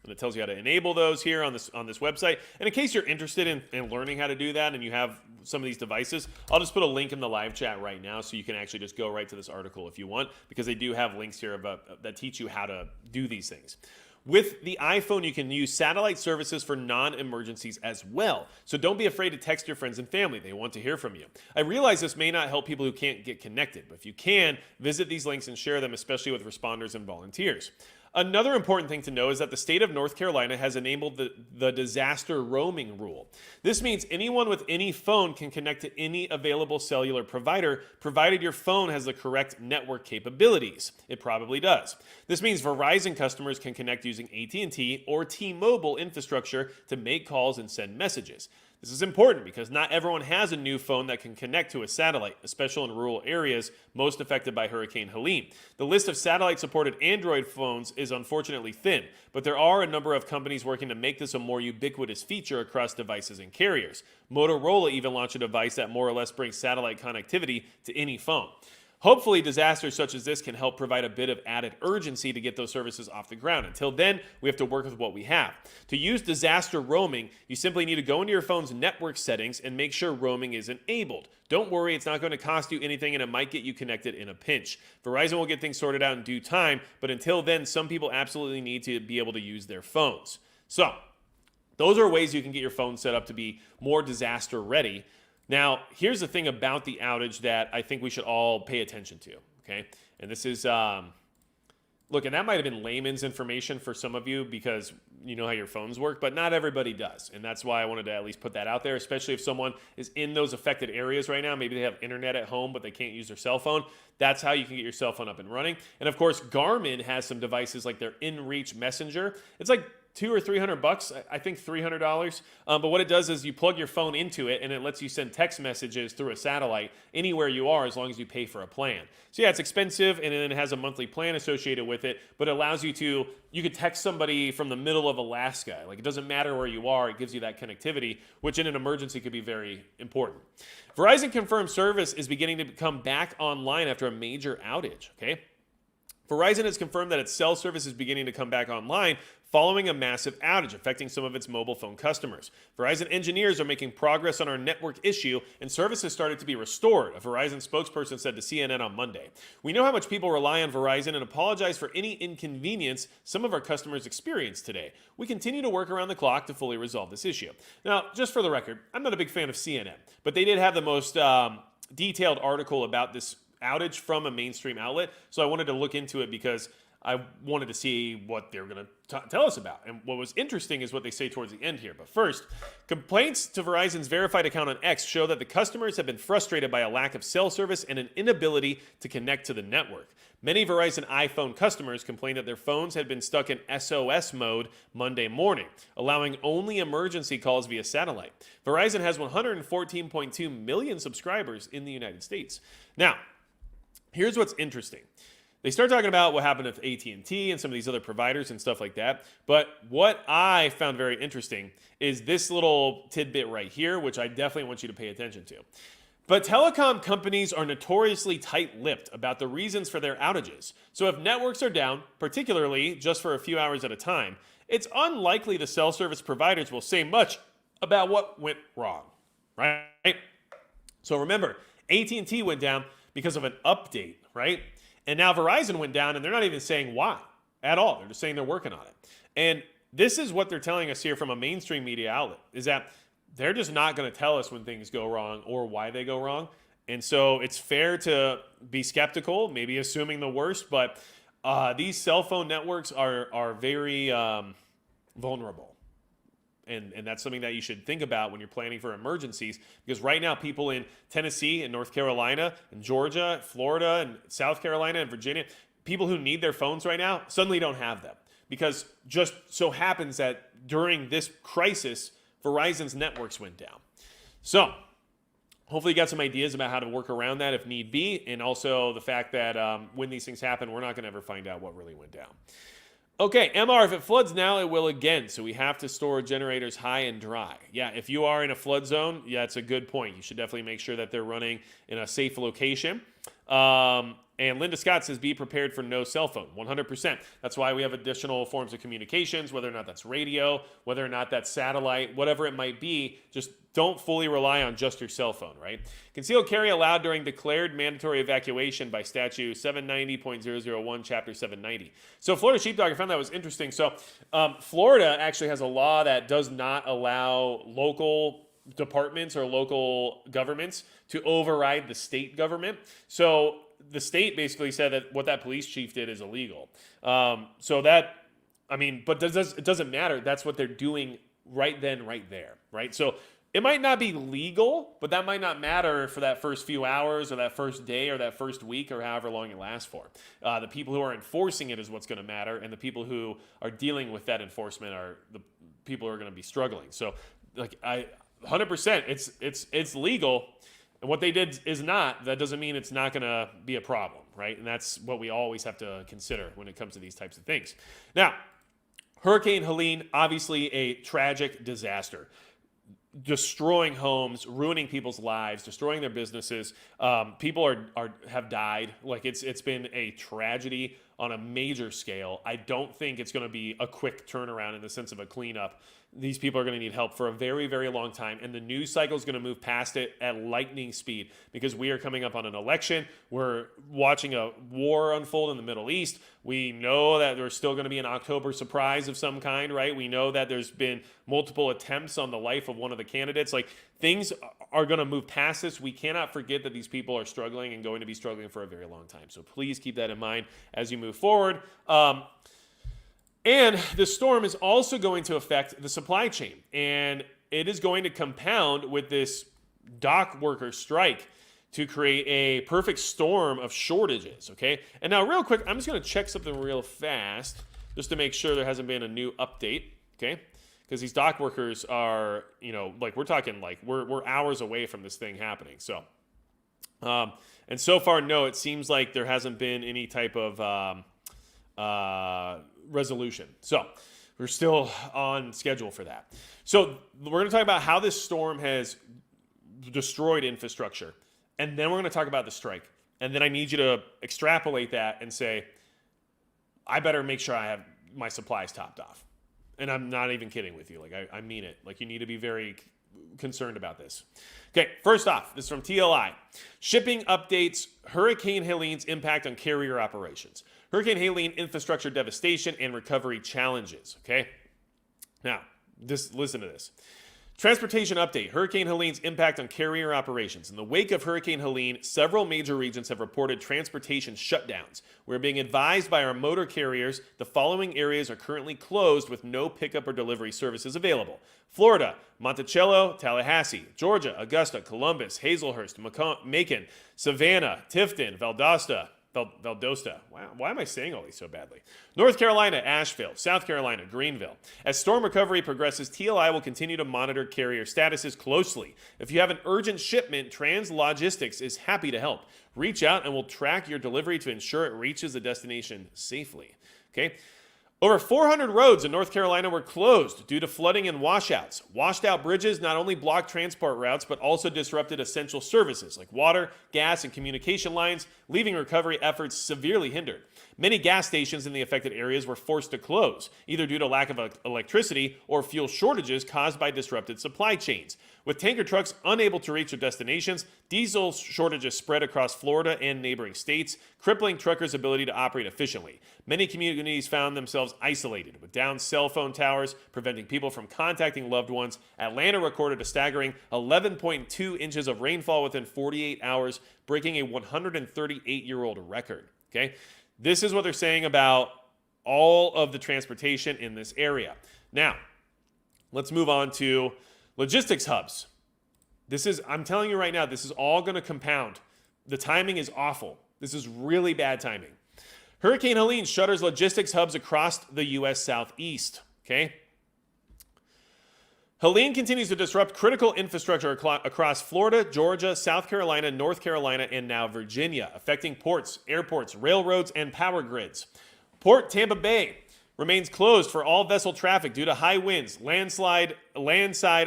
A: And it tells you how to enable those here on this website. And in case you're interested in learning how to do that and you have some of these devices, I'll just put a link in the live chat right now so you can actually just go right to this article if you want, because they do have links here that teach you how to do these things. With the iPhone, you can use satellite services for non-emergencies as well. So don't be afraid to text your friends and family. They want to hear from you. I realize this may not help people who can't get connected, but if you can, visit these links and share them, especially with responders and volunteers. Another important thing to know is that the state of North Carolina has enabled the disaster roaming rule. This means anyone with any phone can connect to any available cellular provider, provided your phone has the correct network capabilities. It probably does. This means Verizon customers can connect using AT&T or T-Mobile infrastructure to make calls and send messages. This is important because not everyone has a new phone that can connect to a satellite, especially in rural areas most affected by Hurricane Helene. The list of satellite-supported Android phones is unfortunately thin, but there are a number of companies working to make this a more ubiquitous feature across devices and carriers. Motorola even launched a device that more or less brings satellite connectivity to any phone. Hopefully, disasters such as this can help provide a bit of added urgency to get those services off the ground. Until then, we have to work with what we have. To use disaster roaming, you simply need to go into your phone's network settings and make sure roaming is enabled. Don't worry, it's not going to cost you anything and it might get you connected in a pinch. Verizon will get things sorted out in due time, but until then, some people absolutely need to be able to use their phones. So, those are ways you can get your phone set up to be more disaster ready. Now, here's the thing about the outage that I think we should all pay attention to, okay? And this is, look, and that might have been layman's information for some of you because you know how your phones work, but not everybody does. And that's why I wanted to at least put that out there, especially if someone is in those affected areas right now. Maybe they have internet at home, but they can't use their cell phone. That's how you can get your cell phone up and running. And of course, Garmin has some devices like their InReach Messenger. It's like $200 or $300, I think $300. But what it does is you plug your phone into it and it lets you send text messages through a satellite anywhere you are as long as you pay for a plan. So yeah, it's expensive and then it has a monthly plan associated with it, but it allows you could text somebody from the middle of Alaska. Like it doesn't matter where you are, it gives you that connectivity, which in an emergency could be very important. Verizon confirmed service is beginning to come back online after a major outage, okay? Verizon has confirmed that its cell service is beginning to come back online following a massive outage affecting some of its mobile phone customers. Verizon engineers are making progress on our network issue, and service has started to be restored, a Verizon spokesperson said to CNN on Monday. We know how much people rely on Verizon and apologize for any inconvenience some of our customers experienced today. We continue to work around the clock to fully resolve this issue. Now, just for the record, I'm not a big fan of CNN, but they did have the most detailed article about this outage from a mainstream outlet, so I wanted to look into it because I wanted to see what they're going to tell us about. And what was interesting is what they say towards the end here. But first, complaints to Verizon's verified account on X show that the customers have been frustrated by a lack of cell service and an inability to connect to the network. Many Verizon iPhone customers complained that their phones had been stuck in SOS mode Monday morning, allowing only emergency calls via satellite. Verizon has 114.2 million subscribers in the United States. Now, here's what's interesting. They start talking about what happened with AT&T and some of these other providers and stuff like that. But what I found very interesting is this little tidbit right here, which I definitely want you to pay attention to. But telecom companies are notoriously tight-lipped about the reasons for their outages. So if networks are down, particularly just for a few hours at a time, it's unlikely the cell service providers will say much about what went wrong, right? So remember, AT&T went down because of an update, right? And now Verizon went down, and they're not even saying why at all. They're just saying they're working on it. And this is what they're telling us here from a mainstream media outlet, is that they're just not going to tell us when things go wrong or why they go wrong. And so it's fair to be skeptical, maybe assuming the worst, but these cell phone networks are very vulnerable. And that's something that you should think about when you're planning for emergencies, because right now people in Tennessee and North Carolina and Georgia, Florida and South Carolina and Virginia, people who need their phones right now suddenly don't have them, because just so happens that during this crisis, Verizon's networks went down. So hopefully you got some ideas about how to work around that if need be, and also the fact that when these things happen, we're not going to ever find out what really went down. Okay, MR, if it floods now, it will again. So we have to store generators high and dry. Yeah, if you are in a flood zone, yeah, it's a good point. You should definitely make sure that they're running in a safe location. And Linda Scott says, be prepared for no cell phone, 100%. That's why we have additional forms of communications, whether or not that's radio, whether or not that's satellite, whatever it might be. Just don't fully rely on just your cell phone, right? Concealed carry allowed during declared mandatory evacuation by statute 790.001, chapter 790. So Florida Sheepdog, I found that was interesting. So Florida actually has a law that does not allow local departments or local governments to override the state government. So the state basically said that what that police chief did is illegal. So that, I mean, but it doesn't matter. That's what they're doing right then, right there, right? So it might not be legal, but that might not matter for that first few hours or that first day or that first week or however long it lasts for. The people who are enforcing it is what's going to matter, and the people who are dealing with that enforcement are the people who are going to be struggling. So like 100%. It's legal. And what they did is not. That doesn't mean it's not going to be a problem, right? And that's what we always have to consider when it comes to these types of things. Now, Hurricane Helene, obviously a tragic disaster, destroying homes, ruining people's lives, destroying their businesses. People have died. Like it's been a tragedy on a major scale. I don't think it's going to be a quick turnaround in the sense of a cleanup. These people are going to need help for a very, very long time. And the news cycle is going to move past it at lightning speed because we are coming up on an election. We're watching a war unfold in the Middle East. We know that there's still going to be an October surprise of some kind, right? We know that there's been multiple attempts on the life of one of the candidates. Like, things are going to move past this. We cannot forget that these people are struggling and going to be struggling for a very long time. So please keep that in mind as you move forward. And the storm is also going to affect the supply chain, and it is going to compound with this dock worker strike to create a perfect storm of shortages, okay? And now real quick, I'm just going to check something real fast just to make sure there hasn't been a new update, okay? Because these dock workers are, like we're talking like we're hours away from this thing happening. So, and so far, no, it seems like there hasn't been any type of resolution. So we're still on schedule for that. So we're going to talk about how this storm has destroyed infrastructure. And then we're going to talk about the strike. And then I need you to extrapolate that and say, I better make sure I have my supplies topped off. And I'm not even kidding with you. Like, I mean it. Like, you need to be very concerned about this. Okay, first off, this is from TLI. Shipping updates Hurricane Helene's impact on carrier operations. Hurricane Helene infrastructure devastation and recovery challenges. Okay, now listen to this. Transportation update. Hurricane Helene's impact on carrier operations. In the wake of Hurricane Helene, several major regions have reported transportation shutdowns. We're being advised by our motor carriers the following areas are currently closed with no pickup or delivery services available. Florida, Monticello, Tallahassee. Georgia, Augusta, Columbus, Hazelhurst, Macon, Savannah, Tifton, Valdosta. Wow, why am I saying all these so badly? North Carolina, Asheville. South Carolina, Greenville. As storm recovery progresses, TLI will continue to monitor carrier statuses closely. If you have an urgent shipment, Trans Logistics is happy to help. Reach out and we'll track your delivery to ensure it reaches the destination safely. Okay? Over 400 roads in North Carolina were closed due to flooding and washouts. Washed out bridges not only blocked transport routes, but also disrupted essential services like water, gas, and communication lines, leaving recovery efforts severely hindered. Many gas stations in the affected areas were forced to close, either due to lack of electricity or fuel shortages caused by disrupted supply chains. With tanker trucks unable to reach their destinations, diesel shortages spread across Florida and neighboring states, crippling truckers' ability to operate efficiently. Many communities found themselves isolated, with downed cell phone towers preventing people from contacting loved ones. Atlanta recorded a staggering 11.2 inches of rainfall within 48 hours, breaking a 138-year-old record. Okay? This is what they're saying about all of the transportation in this area. Now, let's move on to logistics hubs. I'm telling you right now, this is all going to compound. The timing is awful. This is really bad timing. Hurricane Helene shutters logistics hubs across the U.S. Southeast. Okay? Helene continues to disrupt critical infrastructure across Florida, Georgia, South Carolina, North Carolina, and now Virginia, affecting ports, airports, railroads, and power grids. Port Tampa Bay remains closed for all vessel traffic due to high winds. Landside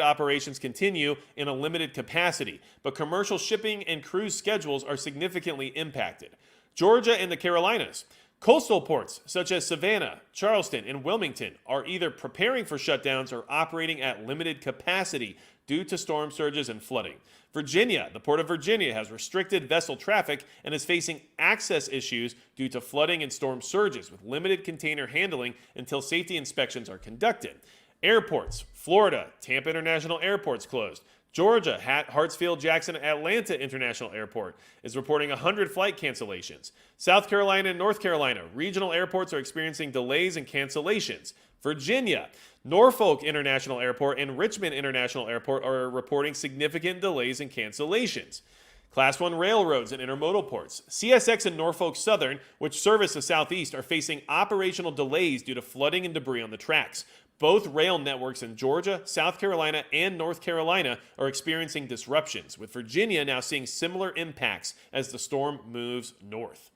A: operations continue in a limited capacity, but commercial shipping and cruise schedules are significantly impacted. Georgia and the Carolinas. Coastal ports such as Savannah, Charleston, and Wilmington are either preparing for shutdowns or operating at limited capacity due to storm surges and flooding. Virginia, the Port of Virginia, has restricted vessel traffic and is facing access issues due to flooding and storm surges, with limited container handling until safety inspections are conducted. Airports, Florida, Tampa International Airport's closed. Georgia, Hartsfield-Jackson Atlanta International Airport is reporting 100 flight cancellations. South Carolina and North Carolina, regional airports are experiencing delays and cancellations. Virginia, Norfolk International Airport and Richmond International Airport are reporting significant delays and cancellations. Class 1 railroads and intermodal ports. CSX and Norfolk Southern, which service the Southeast, are facing operational delays due to flooding and debris on the tracks. Both rail networks in Georgia, South Carolina, and North Carolina are experiencing disruptions, with Virginia now seeing similar impacts as the storm moves north.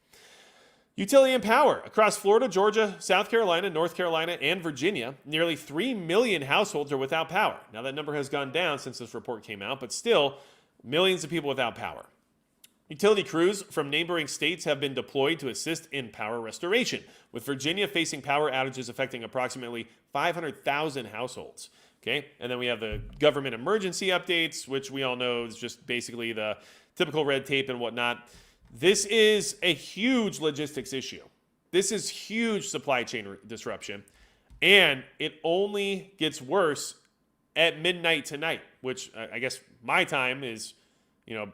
A: Utility and power. Across Florida, Georgia, South Carolina, North Carolina, and Virginia, nearly 3 million households are without power. Now, that number has gone down since this report came out, but still, millions of people without power. Utility crews from neighboring states have been deployed to assist in power restoration, with Virginia facing power outages affecting approximately 500,000 households. Okay, and then we have the government emergency updates, which we all know is just basically the typical red tape and whatnot. This is a huge logistics issue. This is huge supply chain disruption, and it only gets worse at midnight tonight, which I guess my time is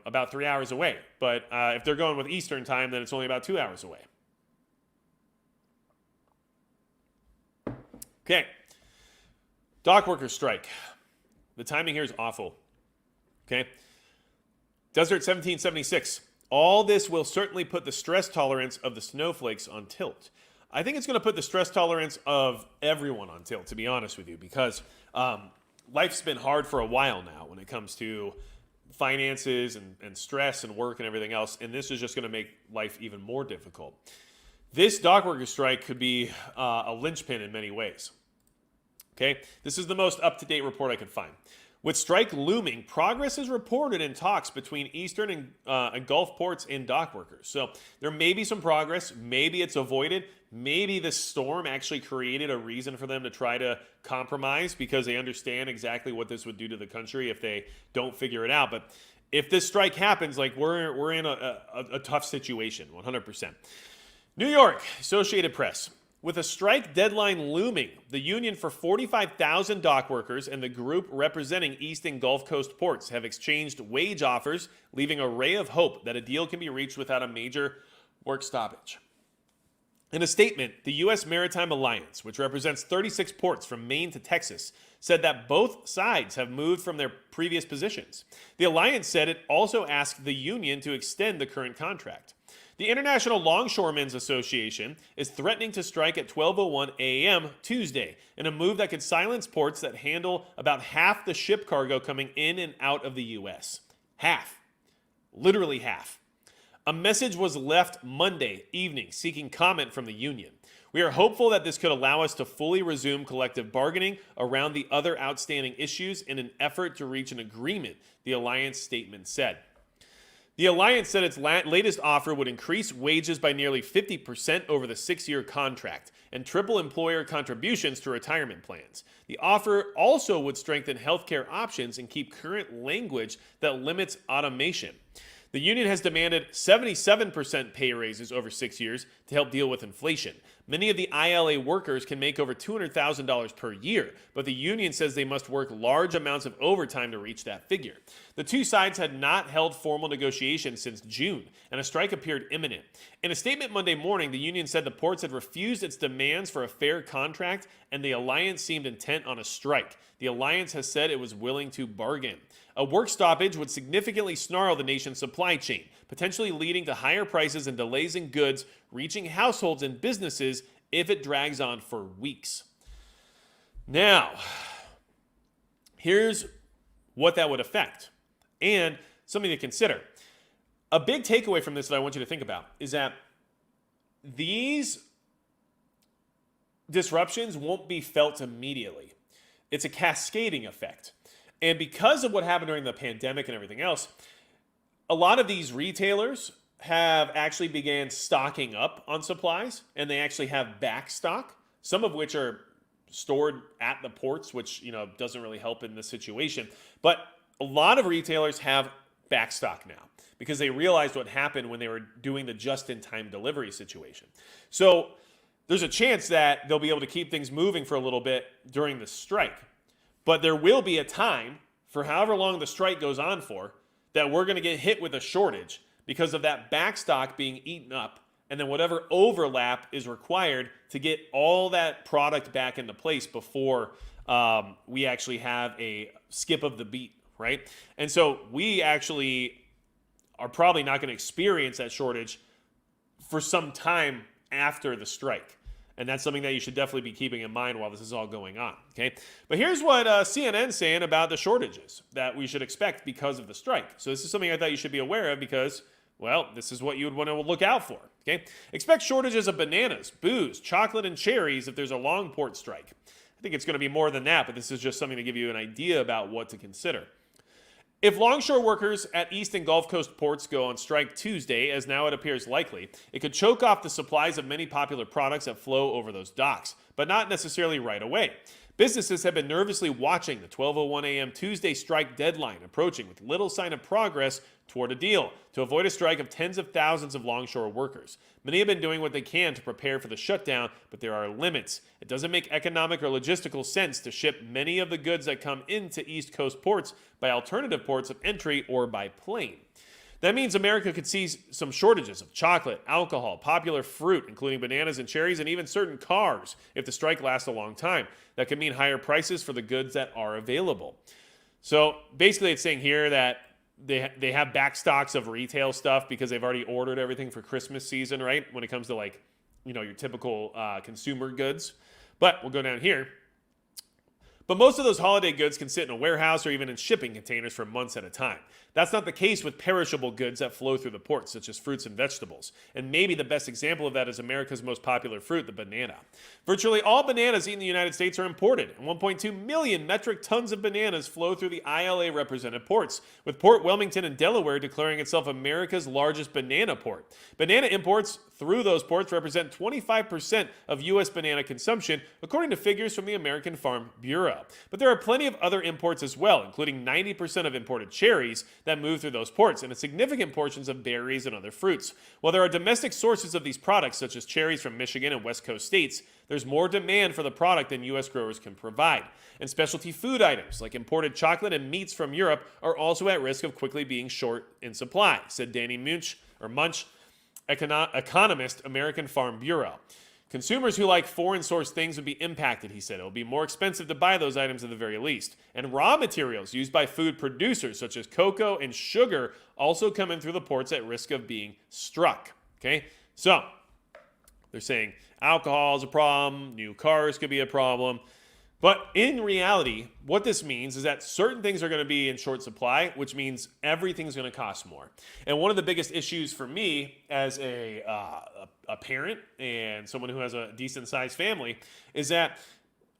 A: about 3 hours away. But if they're going with Eastern time, then it's only about 2 hours away. Okay. Dock workers strike. The timing here is awful. Okay. Desert 1776. All this will certainly put the stress tolerance of the snowflakes on tilt. I think it's going to put the stress tolerance of everyone on tilt, to be honest with you, because life's been hard for a while now when it comes to finances and stress and work and everything else, and this is just going to make life even more difficult. This dock workers strike could be a linchpin in many ways. Okay, this is the most up-to-date report I could find. With strike looming, progress is reported in talks between Eastern and Gulf ports and dock workers. So there may be some progress. Maybe it's avoided. Maybe this storm actually created a reason for them to try to compromise because they understand exactly what this would do to the country if they don't figure it out. But if this strike happens, like we're in a tough situation, 100%. New York, Associated Press. With a strike deadline looming, the union for 45,000 dock workers and the group representing East and Gulf Coast ports have exchanged wage offers, leaving a ray of hope that a deal can be reached without a major work stoppage. In a statement, the U.S. Maritime Alliance, which represents 36 ports from Maine to Texas, said that both sides have moved from their previous positions. The alliance said it also asked the union to extend the current contract. The International Longshoremen's Association is threatening to strike at 12:01 a.m. Tuesday in a move that could silence ports that handle about half the ship cargo coming in and out of the U.S. Half. Literally half. A message was left Monday evening seeking comment from the union. We are hopeful that this could allow us to fully resume collective bargaining around the other outstanding issues in an effort to reach an agreement, the alliance statement said. The alliance said its latest offer would increase wages by nearly 50% over the 6-year contract and triple employer contributions to retirement plans. The offer also would strengthen healthcare options and keep current language that limits automation. The union has demanded 77% pay raises over 6 years to help deal with inflation. Many of the ILA workers can make over $200,000 per year, but the union says they must work large amounts of overtime to reach that figure. The two sides had not held formal negotiations since June, and a strike appeared imminent. In a statement Monday morning, the union said the ports had refused its demands for a fair contract, and the alliance seemed intent on a strike. The alliance has said it was willing to bargain. A work stoppage would significantly snarl the nation's supply chain, potentially leading to higher prices and delays in goods reaching households and businesses if it drags on for weeks. Now, here's what that would affect and something to consider. A big takeaway from this that I want you to think about is that these disruptions won't be felt immediately. It's a cascading effect. And because of what happened during the pandemic and everything else, a lot of these retailers have actually began stocking up on supplies, and they actually have back stock, some of which are stored at the ports, which doesn't really help in this situation. But a lot of retailers have back stock now because they realized what happened when they were doing the just-in-time delivery situation. So there's a chance that they'll be able to keep things moving for a little bit during the strike. But there will be a time, for however long the strike goes on for, that we're going to get hit with a shortage because of that backstock being eaten up, and then whatever overlap is required to get all that product back into place before we actually have a skip of the beat, right? And so we actually are probably not going to experience that shortage for some time after the strike. And that's something that you should definitely be keeping in mind while this is all going on, okay? But here's what CNN's saying about the shortages that we should expect because of the strike. So this is something I thought you should be aware of because, well, this is what you would want to look out for, okay? Expect shortages of bananas, booze, chocolate, and cherries if there's a long port strike. I think it's going to be more than that, but this is just something to give you an idea about what to consider. If longshore workers at East and Gulf Coast ports go on strike Tuesday, as now it appears likely, it could choke off the supplies of many popular products that flow over those docks, but not necessarily right away. Businesses have been nervously watching the 12:01 a.m. Tuesday strike deadline approaching with little sign of progress toward a deal to avoid a strike of tens of thousands of longshore workers. Many have been doing what they can to prepare for the shutdown, but there are limits. It doesn't make economic or logistical sense to ship many of the goods that come into East Coast ports by alternative ports of entry or by plane. That means America could see some shortages of chocolate, alcohol, popular fruit, including bananas and cherries, and even certain cars if the strike lasts a long time. That could mean higher prices for the goods that are available. So basically it's saying here that they have back stocks of retail stuff because they've already ordered everything for Christmas season, right? When it comes to like, your typical consumer goods. But we'll go down here. But most of those holiday goods can sit in a warehouse or even in shipping containers for months at a time. That's not the case with perishable goods that flow through the ports, such as fruits and vegetables. And maybe the best example of that is America's most popular fruit, the banana. Virtually all bananas eaten in the United States are imported, and 1.2 million metric tons of bananas flow through the ILA-represented ports, with Port Wilmington in Delaware declaring itself America's largest banana port. Banana imports through those ports represent 25% of U.S. banana consumption, according to figures from the American Farm Bureau. But there are plenty of other imports as well, including 90% of imported cherries that move through those ports, and significant portions of berries and other fruits. While there are domestic sources of these products, such as cherries from Michigan and West Coast states, there's more demand for the product than U.S. growers can provide. And specialty food items, like imported chocolate and meats from Europe, are also at risk of quickly being short in supply, said Danny Munch, economist, American Farm Bureau. Consumers who like foreign-sourced things would be impacted, he said. It will be more expensive to buy those items at the very least. And raw materials used by food producers, such as cocoa and sugar, also come in through the ports at risk of being struck. Okay? So, they're saying alcohol is a problem, new cars could be a problem. But in reality, what this means is that certain things are going to be in short supply, which means everything's going to cost more. And one of the biggest issues for me as a parent and someone who has a decent-sized family is that,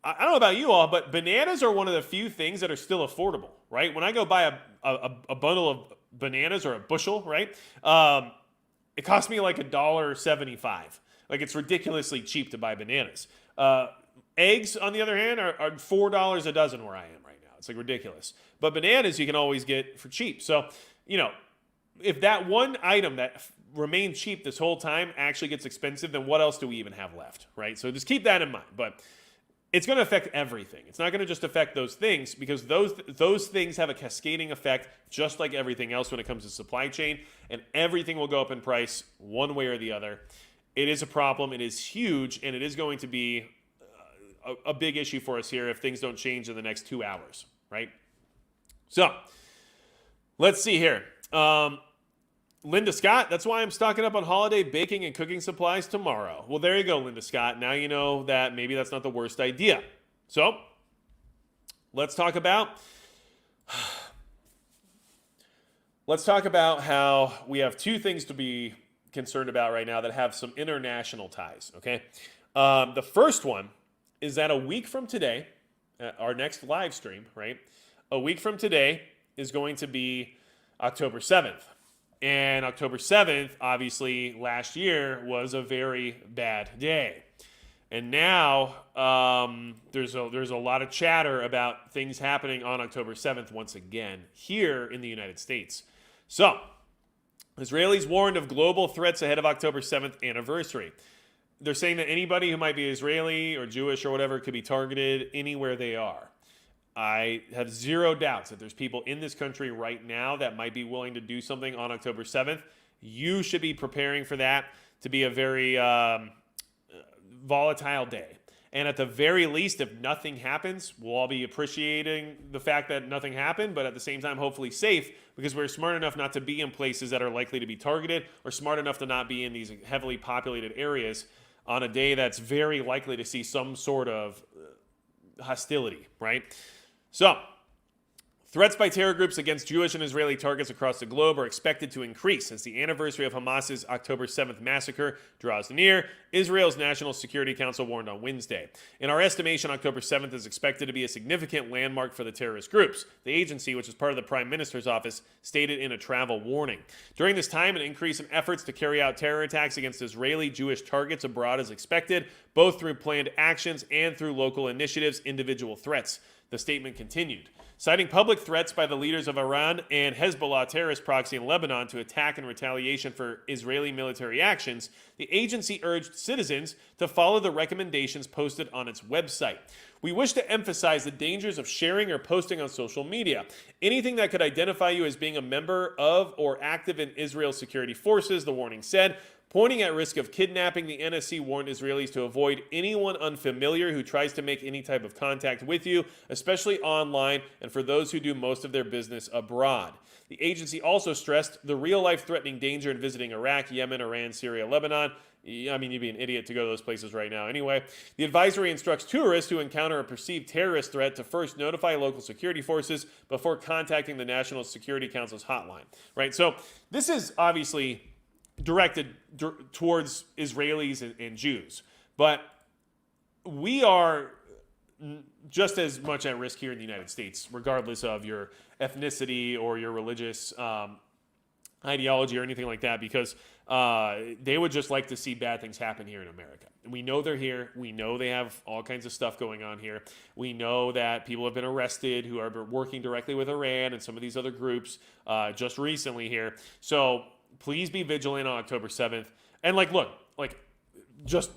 A: I don't know about you all, but bananas are one of the few things that are still affordable, right? When I go buy a bundle of bananas or a bushel, right, it costs me like $1.75. Like, it's ridiculously cheap to buy bananas. Eggs, on the other hand, are $4 a dozen where I am right now. It's like ridiculous. But bananas you can always get for cheap. So, if that one item that remained cheap this whole time actually gets expensive, then what else do we even have left, right? So just keep that in mind. But it's going to affect everything. It's not going to just affect those things because those things have a cascading effect just like everything else when it comes to supply chain. And everything will go up in price one way or the other. It is a problem. It is huge. And it is going to be a big issue for us here if things don't change in the next 2 hours, right? So, let's see here. Linda Scott, that's why I'm stocking up on holiday baking and cooking supplies tomorrow. Well, there you go, Linda Scott. Now you know that maybe that's not the worst idea. So, let's talk about how we have two things to be concerned about right now that have some international ties, okay? The first one is that a week from today, our next live stream, right? A week from today is going to be October 7th. And October 7th, obviously, last year was a very bad day. And now there's a lot of chatter about things happening on October 7th once again here in the United States. So, Israelis warned of global threats ahead of October 7th anniversary. They're saying that anybody who might be Israeli or Jewish or whatever could be targeted anywhere they are. I have zero doubts that there's people in this country right now that might be willing to do something on October 7th. You should be preparing for that to be a very volatile day. And at the very least, if nothing happens, we'll all be appreciating the fact that nothing happened, but at the same time, hopefully safe, because we're smart enough not to be in places that are likely to be targeted or smart enough to not be in these heavily populated areas on a day that's very likely to see some sort of hostility, right? So, threats by terror groups against Jewish and Israeli targets across the globe are expected to increase as the anniversary of Hamas's October 7th massacre draws near, Israel's National Security Council warned on Wednesday. In our estimation, October 7th is expected to be a significant landmark for the terrorist groups, the agency, which is part of the Prime Minister's office, stated in a travel warning. During this time, an increase in efforts to carry out terror attacks against Israeli Jewish targets abroad is expected, both through planned actions and through local initiatives, individual threats. The statement continued. Citing public threats by the leaders of Iran and Hezbollah terrorist proxy in Lebanon to attack in retaliation for Israeli military actions, the agency urged citizens to follow the recommendations posted on its website. We wish to emphasize the dangers of sharing or posting on social media. Anything that could identify you as being a member of or active in Israel's security forces, the warning said. Pointing at risk of kidnapping, the NSC warned Israelis to avoid anyone unfamiliar who tries to make any type of contact with you, especially online, and for those who do most of their business abroad. The agency also stressed the real-life threatening danger in visiting Iraq, Yemen, Iran, Syria, Lebanon. I mean, you'd be an idiot to go to those places right now anyway. The advisory instructs tourists who encounter a perceived terrorist threat to first notify local security forces before contacting the National Security Council's hotline. Right? So this is obviously directed towards Israelis and Jews. But we are just as much at risk here in the United States, regardless of your ethnicity or your religious ideology or anything like that, because they would just like to see bad things happen here in America. And we know they're here. We know they have all kinds of stuff going on here. We know that people have been arrested who are working directly with Iran and some of these other groups just recently here. So please be vigilant on October 7th. And look, just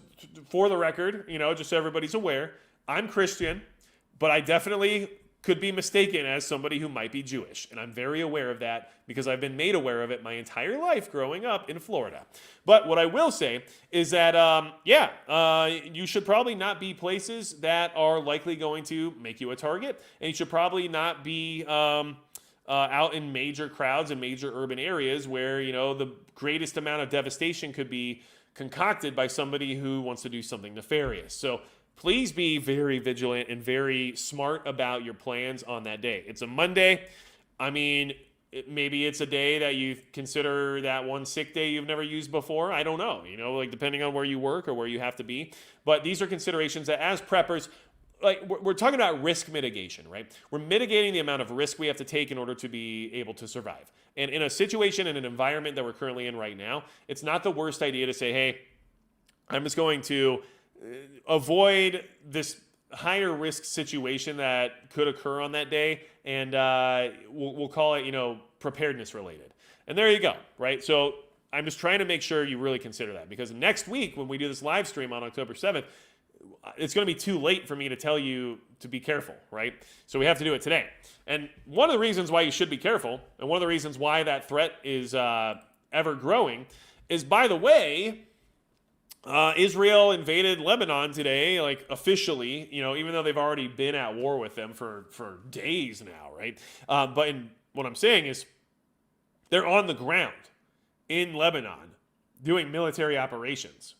A: for the record, just so everybody's aware, I'm Christian, but I definitely could be mistaken as somebody who might be Jewish. And I'm very aware of that because I've been made aware of it my entire life growing up in Florida. But what I will say is that, you should probably not be places that are likely going to make you a target. And you should probably not be out in major crowds and major urban areas where, the greatest amount of devastation could be concocted by somebody who wants to do something nefarious. So please be very vigilant and very smart about your plans on that day. It's a Monday. I mean, maybe it's a day that you consider that one sick day you've never used before. I don't know, depending on where you work or where you have to be. But these are considerations that as preppers, we're talking about risk mitigation, right? We're mitigating the amount of risk we have to take in order to be able to survive. And in a situation, in an environment that we're currently in right now, it's not the worst idea to say, hey, I'm just going to avoid this higher risk situation that could occur on that day, and we'll call it, preparedness related. And there you go, right? So I'm just trying to make sure you really consider that, because next week when we do this live stream on October 7th, it's going to be too late for me to tell you to be careful, right? So we have to do it today. And one of the reasons why you should be careful, and one of the reasons why that threat is ever growing, is, by the way, Israel invaded Lebanon today, officially, even though they've already been at war with them for days now, right? What I'm saying is they're on the ground in Lebanon doing military operations.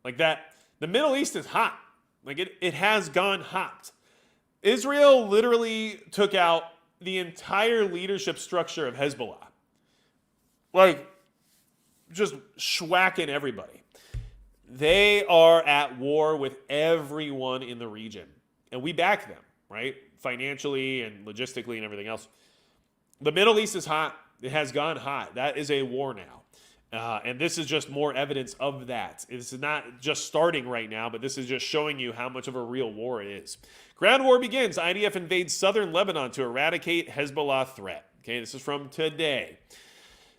A: Like that. The Middle East is hot. It has gone hot. Israel literally took out the entire leadership structure of Hezbollah. Just schwacking everybody. They are at war with everyone in the region. And we back them, right? Financially and logistically and everything else. The Middle East is hot. It has gone hot. That is a war now. And this is just more evidence of that. This is not just starting right now, but this is just showing you how much of a real war it is. Ground war begins. IDF invades southern Lebanon to eradicate Hezbollah threat. Okay, this is from today.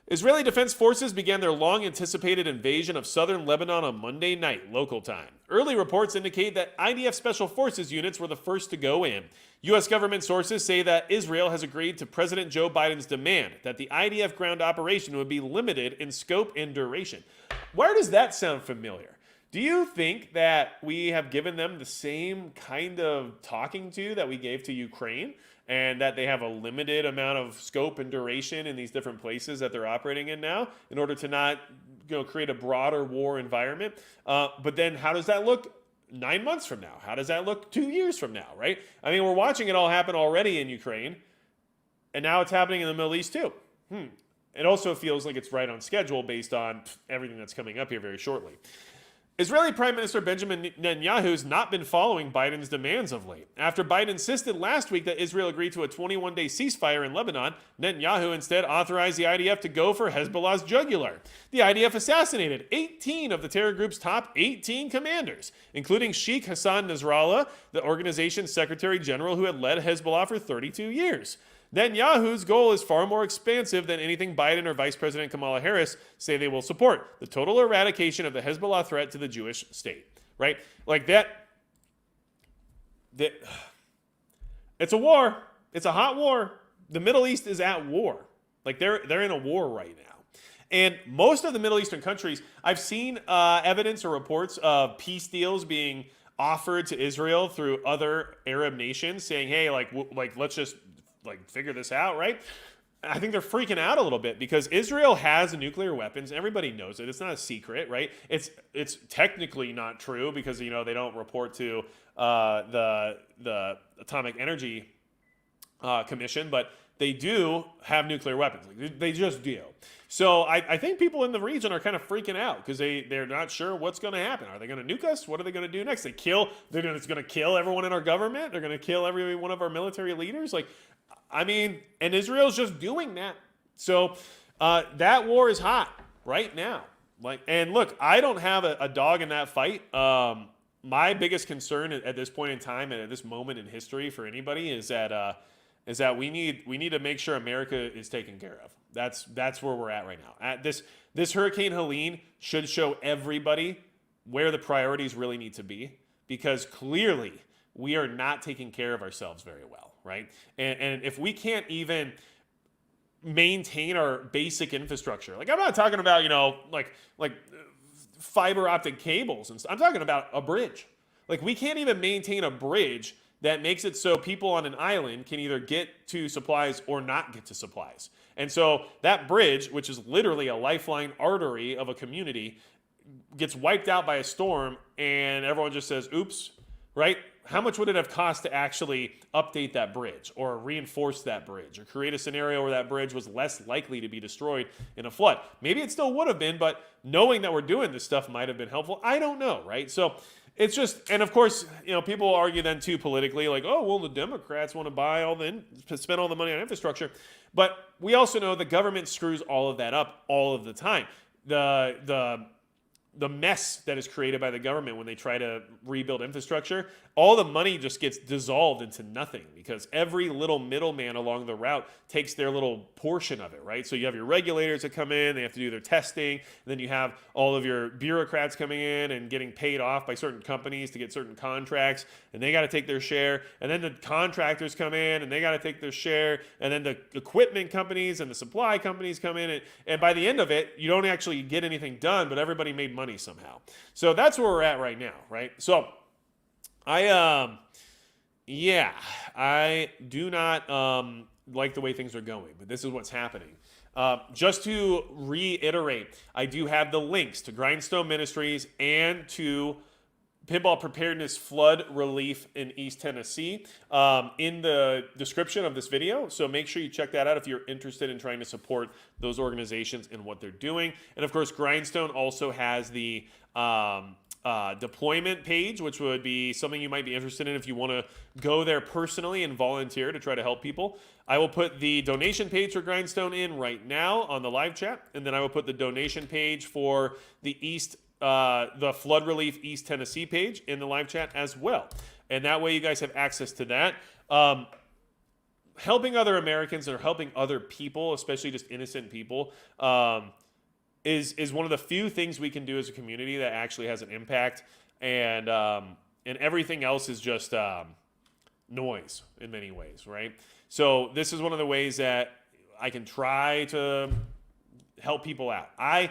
A: Israeli Defense Forces began their long-anticipated invasion of southern Lebanon on Monday night, local time. Early reports indicate that IDF Special Forces units were the first to go in. U.S. government sources say that Israel has agreed to President Joe Biden's demand that the IDF ground operation would be limited in scope and duration. Where does that sound familiar? Do you think that we have given them the same kind of talking to that we gave to Ukraine? And that they have a limited amount of scope and duration in these different places that they're operating in now in order to not create a broader war environment. But then how does that look 9 months from now? How does that look 2 years from now, right? I mean, we're watching it all happen already in Ukraine, and now it's happening in the Middle East too. It also feels like it's right on schedule based on everything that's coming up here very shortly. Israeli Prime Minister Benjamin Netanyahu has not been following Biden's demands of late. After Biden insisted last week that Israel agreed to a 21-day ceasefire in Lebanon, Netanyahu instead authorized the IDF to go for Hezbollah's jugular. The IDF assassinated 18 of the terror group's top 18 commanders, including Sheikh Hassan Nasrallah, the organization's secretary general who had led Hezbollah for 32 years. Netanyahu's goal is far more expansive than anything Biden or Vice President Kamala Harris say they will support: the total eradication of the Hezbollah threat to the Jewish state. Right? Like that. It's a war. It's a hot war. The Middle East is at war. Like they're in a war right now. And most of the Middle Eastern countries, I've seen evidence or reports of peace deals being offered to Israel through other Arab nations, saying, "Hey, let's just figure this out," right? I think they're freaking out a little bit because Israel has nuclear weapons. Everybody knows it. It's not a secret, right? It's technically not true because they don't report to the Atomic Energy Commission, but they do have nuclear weapons. They just do. So I think people in the region are kind of freaking out because they're not sure what's going to happen. Are they going to nuke us? What are they going to do next? It's going to kill everyone in our government. They're going to kill every one of our military leaders. And Israel's just doing that. So that war is hot right now. And look, I don't have a dog in that fight. My biggest concern at this point in time and at this moment in history for anybody is that we need to make sure America is taken care of. That's where we're at right now. This Hurricane Helene should show everybody where the priorities really need to be, because clearly we are not taking care of ourselves very well, right? And if we can't even maintain our basic infrastructure, I'm not talking about fiber optic cables and stuff. I'm talking about a bridge. We can't even maintain a bridge that makes it so people on an island can either get to supplies or not get to supplies. And so that bridge, which is literally a lifeline artery of a community, gets wiped out by a storm, and everyone just says, oops, right? How much would it have cost to actually update that bridge or reinforce that bridge or create a scenario where that bridge was less likely to be destroyed in a flood? Maybe it still would have been, but knowing that we're doing this stuff might have been helpful. I don't know, right? So it's just, and of course, people argue then too politically, the Democrats want to spend all the money on infrastructure. But we also know the government screws all of that up all of the time. The mess that is created by the government when they try to rebuild infrastructure, all the money just gets dissolved into nothing because every little middleman along the route takes their little portion of it, right? So you have your regulators that come in, they have to do their testing, and then you have all of your bureaucrats coming in and getting paid off by certain companies to get certain contracts, and they got to take their share, and then the contractors come in and they got to take their share, and then the equipment companies and the supply companies come in, and by the end of it, you don't actually get anything done, but everybody made money somehow. So that's where we're at right now, right? So I do not like the way things are going, but this is what's happening. Just to reiterate, I do have the links to Grindstone Ministries and to Pinball Preparedness Flood Relief in East Tennessee in the description of this video. So make sure you check that out if you're interested in trying to support those organizations and what they're doing. And of course, Grindstone also has the deployment page, which would be something you might be interested in if you want to go there personally and volunteer to try to help people. I will put the donation page for Grindstone in right now on the live chat, and then I will put the donation page for the the Flood Relief East Tennessee page in the live chat as well. And that way you guys have access to that. Helping other Americans or helping other people, especially just innocent people, is one of the few things we can do as a community that actually has an impact. And everything else is just noise in many ways, right? So this is one of the ways that I can try to help people out. I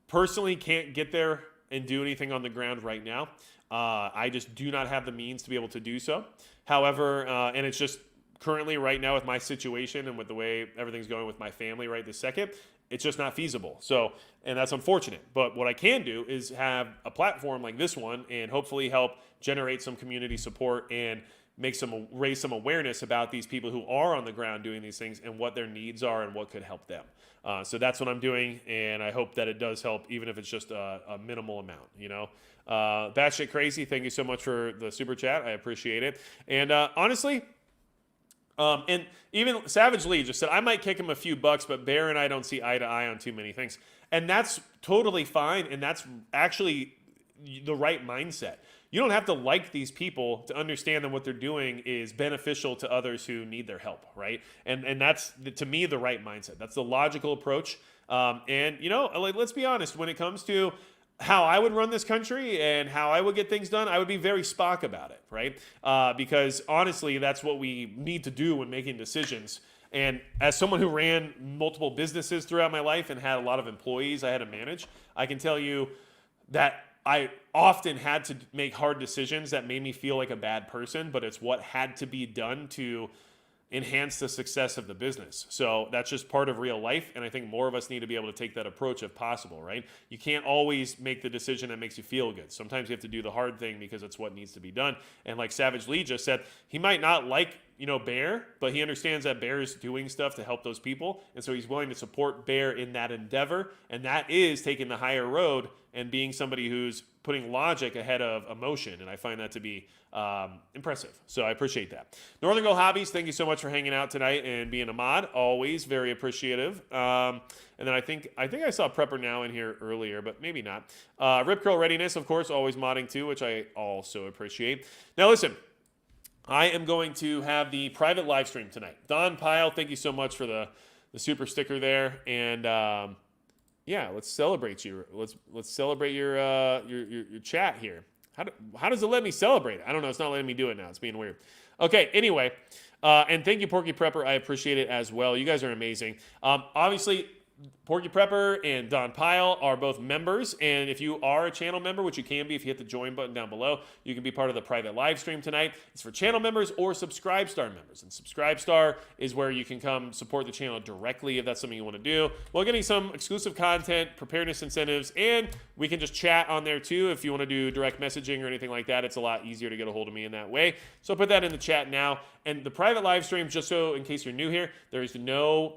A: personally can't get there and do anything on the ground right now. I just do not have the means to be able to do so. However, and it's just currently right now with my situation and with the way everything's going with my family right this second, it's just not feasible. So, and that's unfortunate. But what I can do is have a platform like this one and hopefully help generate some community support and raise some awareness about these people who are on the ground doing these things and what their needs are and what could help them. So that's what I'm doing, and I hope that it does help, even if it's just a minimal amount, you know. Batshit Crazy, thank you so much for the super chat. I appreciate it. And honestly, and even Savage Lee just said, I might kick him a few bucks, but Bear and I don't see eye to eye on too many things. And that's totally fine, and that's actually the right mindset. You don't have to like these people to understand that what they're doing is beneficial to others who need their help, right? And that's, to me, the right mindset. That's the logical approach. And, you know, like, let's be honest, when it comes to how I would run this country and how I would get things done, I would be very Spock about it, right? Because honestly, that's what we need to do when making decisions. And as someone who ran multiple businesses throughout my life and had a lot of employees I had to manage, I can tell you that I often had to make hard decisions that made me feel like a bad person, but it's what had to be done to enhance the success of the business. So that's just part of real life, and I think more of us need to be able to take that approach if possible, right? You can't always make the decision that makes you feel good. Sometimes you have to do the hard thing because it's what needs to be done. And like Savage Lee just said, he might not like, you know, Bear, but he understands that Bear is doing stuff to help those people, and so he's willing to support Bear in that endeavor, and that is taking the higher road and being somebody who's putting logic ahead of emotion, and I find that to be impressive. So I appreciate that. Northern Girl Hobbies, thank you so much for hanging out tonight and being a mod. Always very appreciative. And then I think I saw Prepper Now in here earlier, but maybe not. Rip Curl Readiness, of course, always modding too, which I also appreciate. Now listen, I am going to have the private live stream tonight. Don Pyle, thank you so much for the super sticker there, and yeah, let's celebrate you. Let's celebrate your chat here. How does it let me celebrate it? I don't know. It's not letting me do it now. It's being weird. Okay, anyway, and thank you, Porky Prepper. I appreciate it as well. You guys are amazing. Obviously, Porky Prepper and Don Pyle are both members, and if you are a channel member, which you can be if you hit the join button down below, you can be part of the private live stream tonight. It's for channel members or Subscribe Star members, and Subscribe Star is where you can come support the channel directly if that's something you want to do. We're getting some exclusive content, preparedness incentives, and we can just chat on there too if you want to do direct messaging or anything like that. It's a lot easier to get a hold of me in that way. So put that in the chat now. And the private live stream, just so in case you're new here, there is no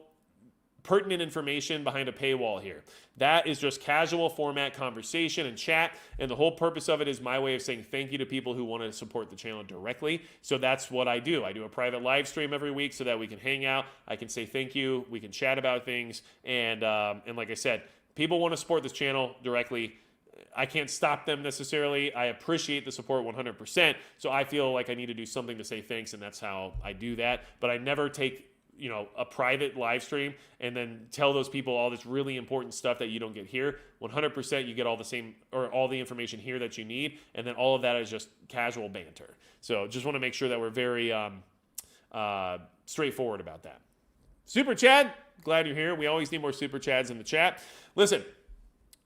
A: pertinent information behind a paywall here. That is just casual format conversation and chat, and the whole purpose of it is my way of saying thank you to people who want to support the channel directly. So that's what I do. I do a private live stream every week so that we can hang out, I can say thank you, we can chat about things, and like I said, people want to support this channel directly. I can't stop them necessarily. I appreciate the support 100%, so I feel like I need to do something to say thanks, and that's how I do that. But I never take, you know, a private live stream and then tell those people all this really important stuff that you don't get here. 100% you get all the same, or all the information here that you need, and then all of that is just casual banter. So just want to make sure that we're very straightforward about that. Super Chad, glad you're here. We always need more Super Chads in the chat. Listen,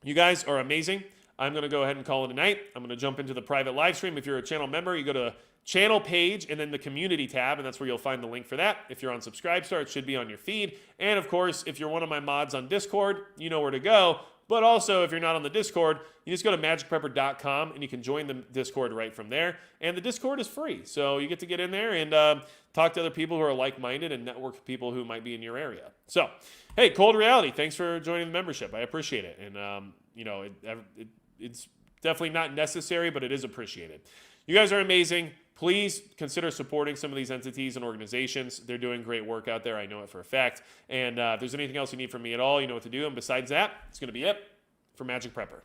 A: you guys are amazing. I'm going to go ahead and call it a night. I'm going to jump into the private live stream. If you're a channel member, you go to channel page and then the community tab, and that's where you'll find the link for that. If you're on Subscribe Star, it should be on your feed. And of course, if you're one of my mods on Discord, you know where to go. But also, if you're not on the Discord, you just go to magicprepper.com and you can join the Discord right from there. And the Discord is free, so you get to get in there and talk to other people who are like-minded and network with people who might be in your area. So, hey, Cold Reality, thanks for joining the membership. I appreciate it. And, you know, it's definitely not necessary, but it is appreciated. You guys are amazing. Please consider supporting some of these entities and organizations. They're doing great work out there. I know it for a fact. And if there's anything else you need from me at all, you know what to do. And besides that, it's going to be it for Magic Prepper.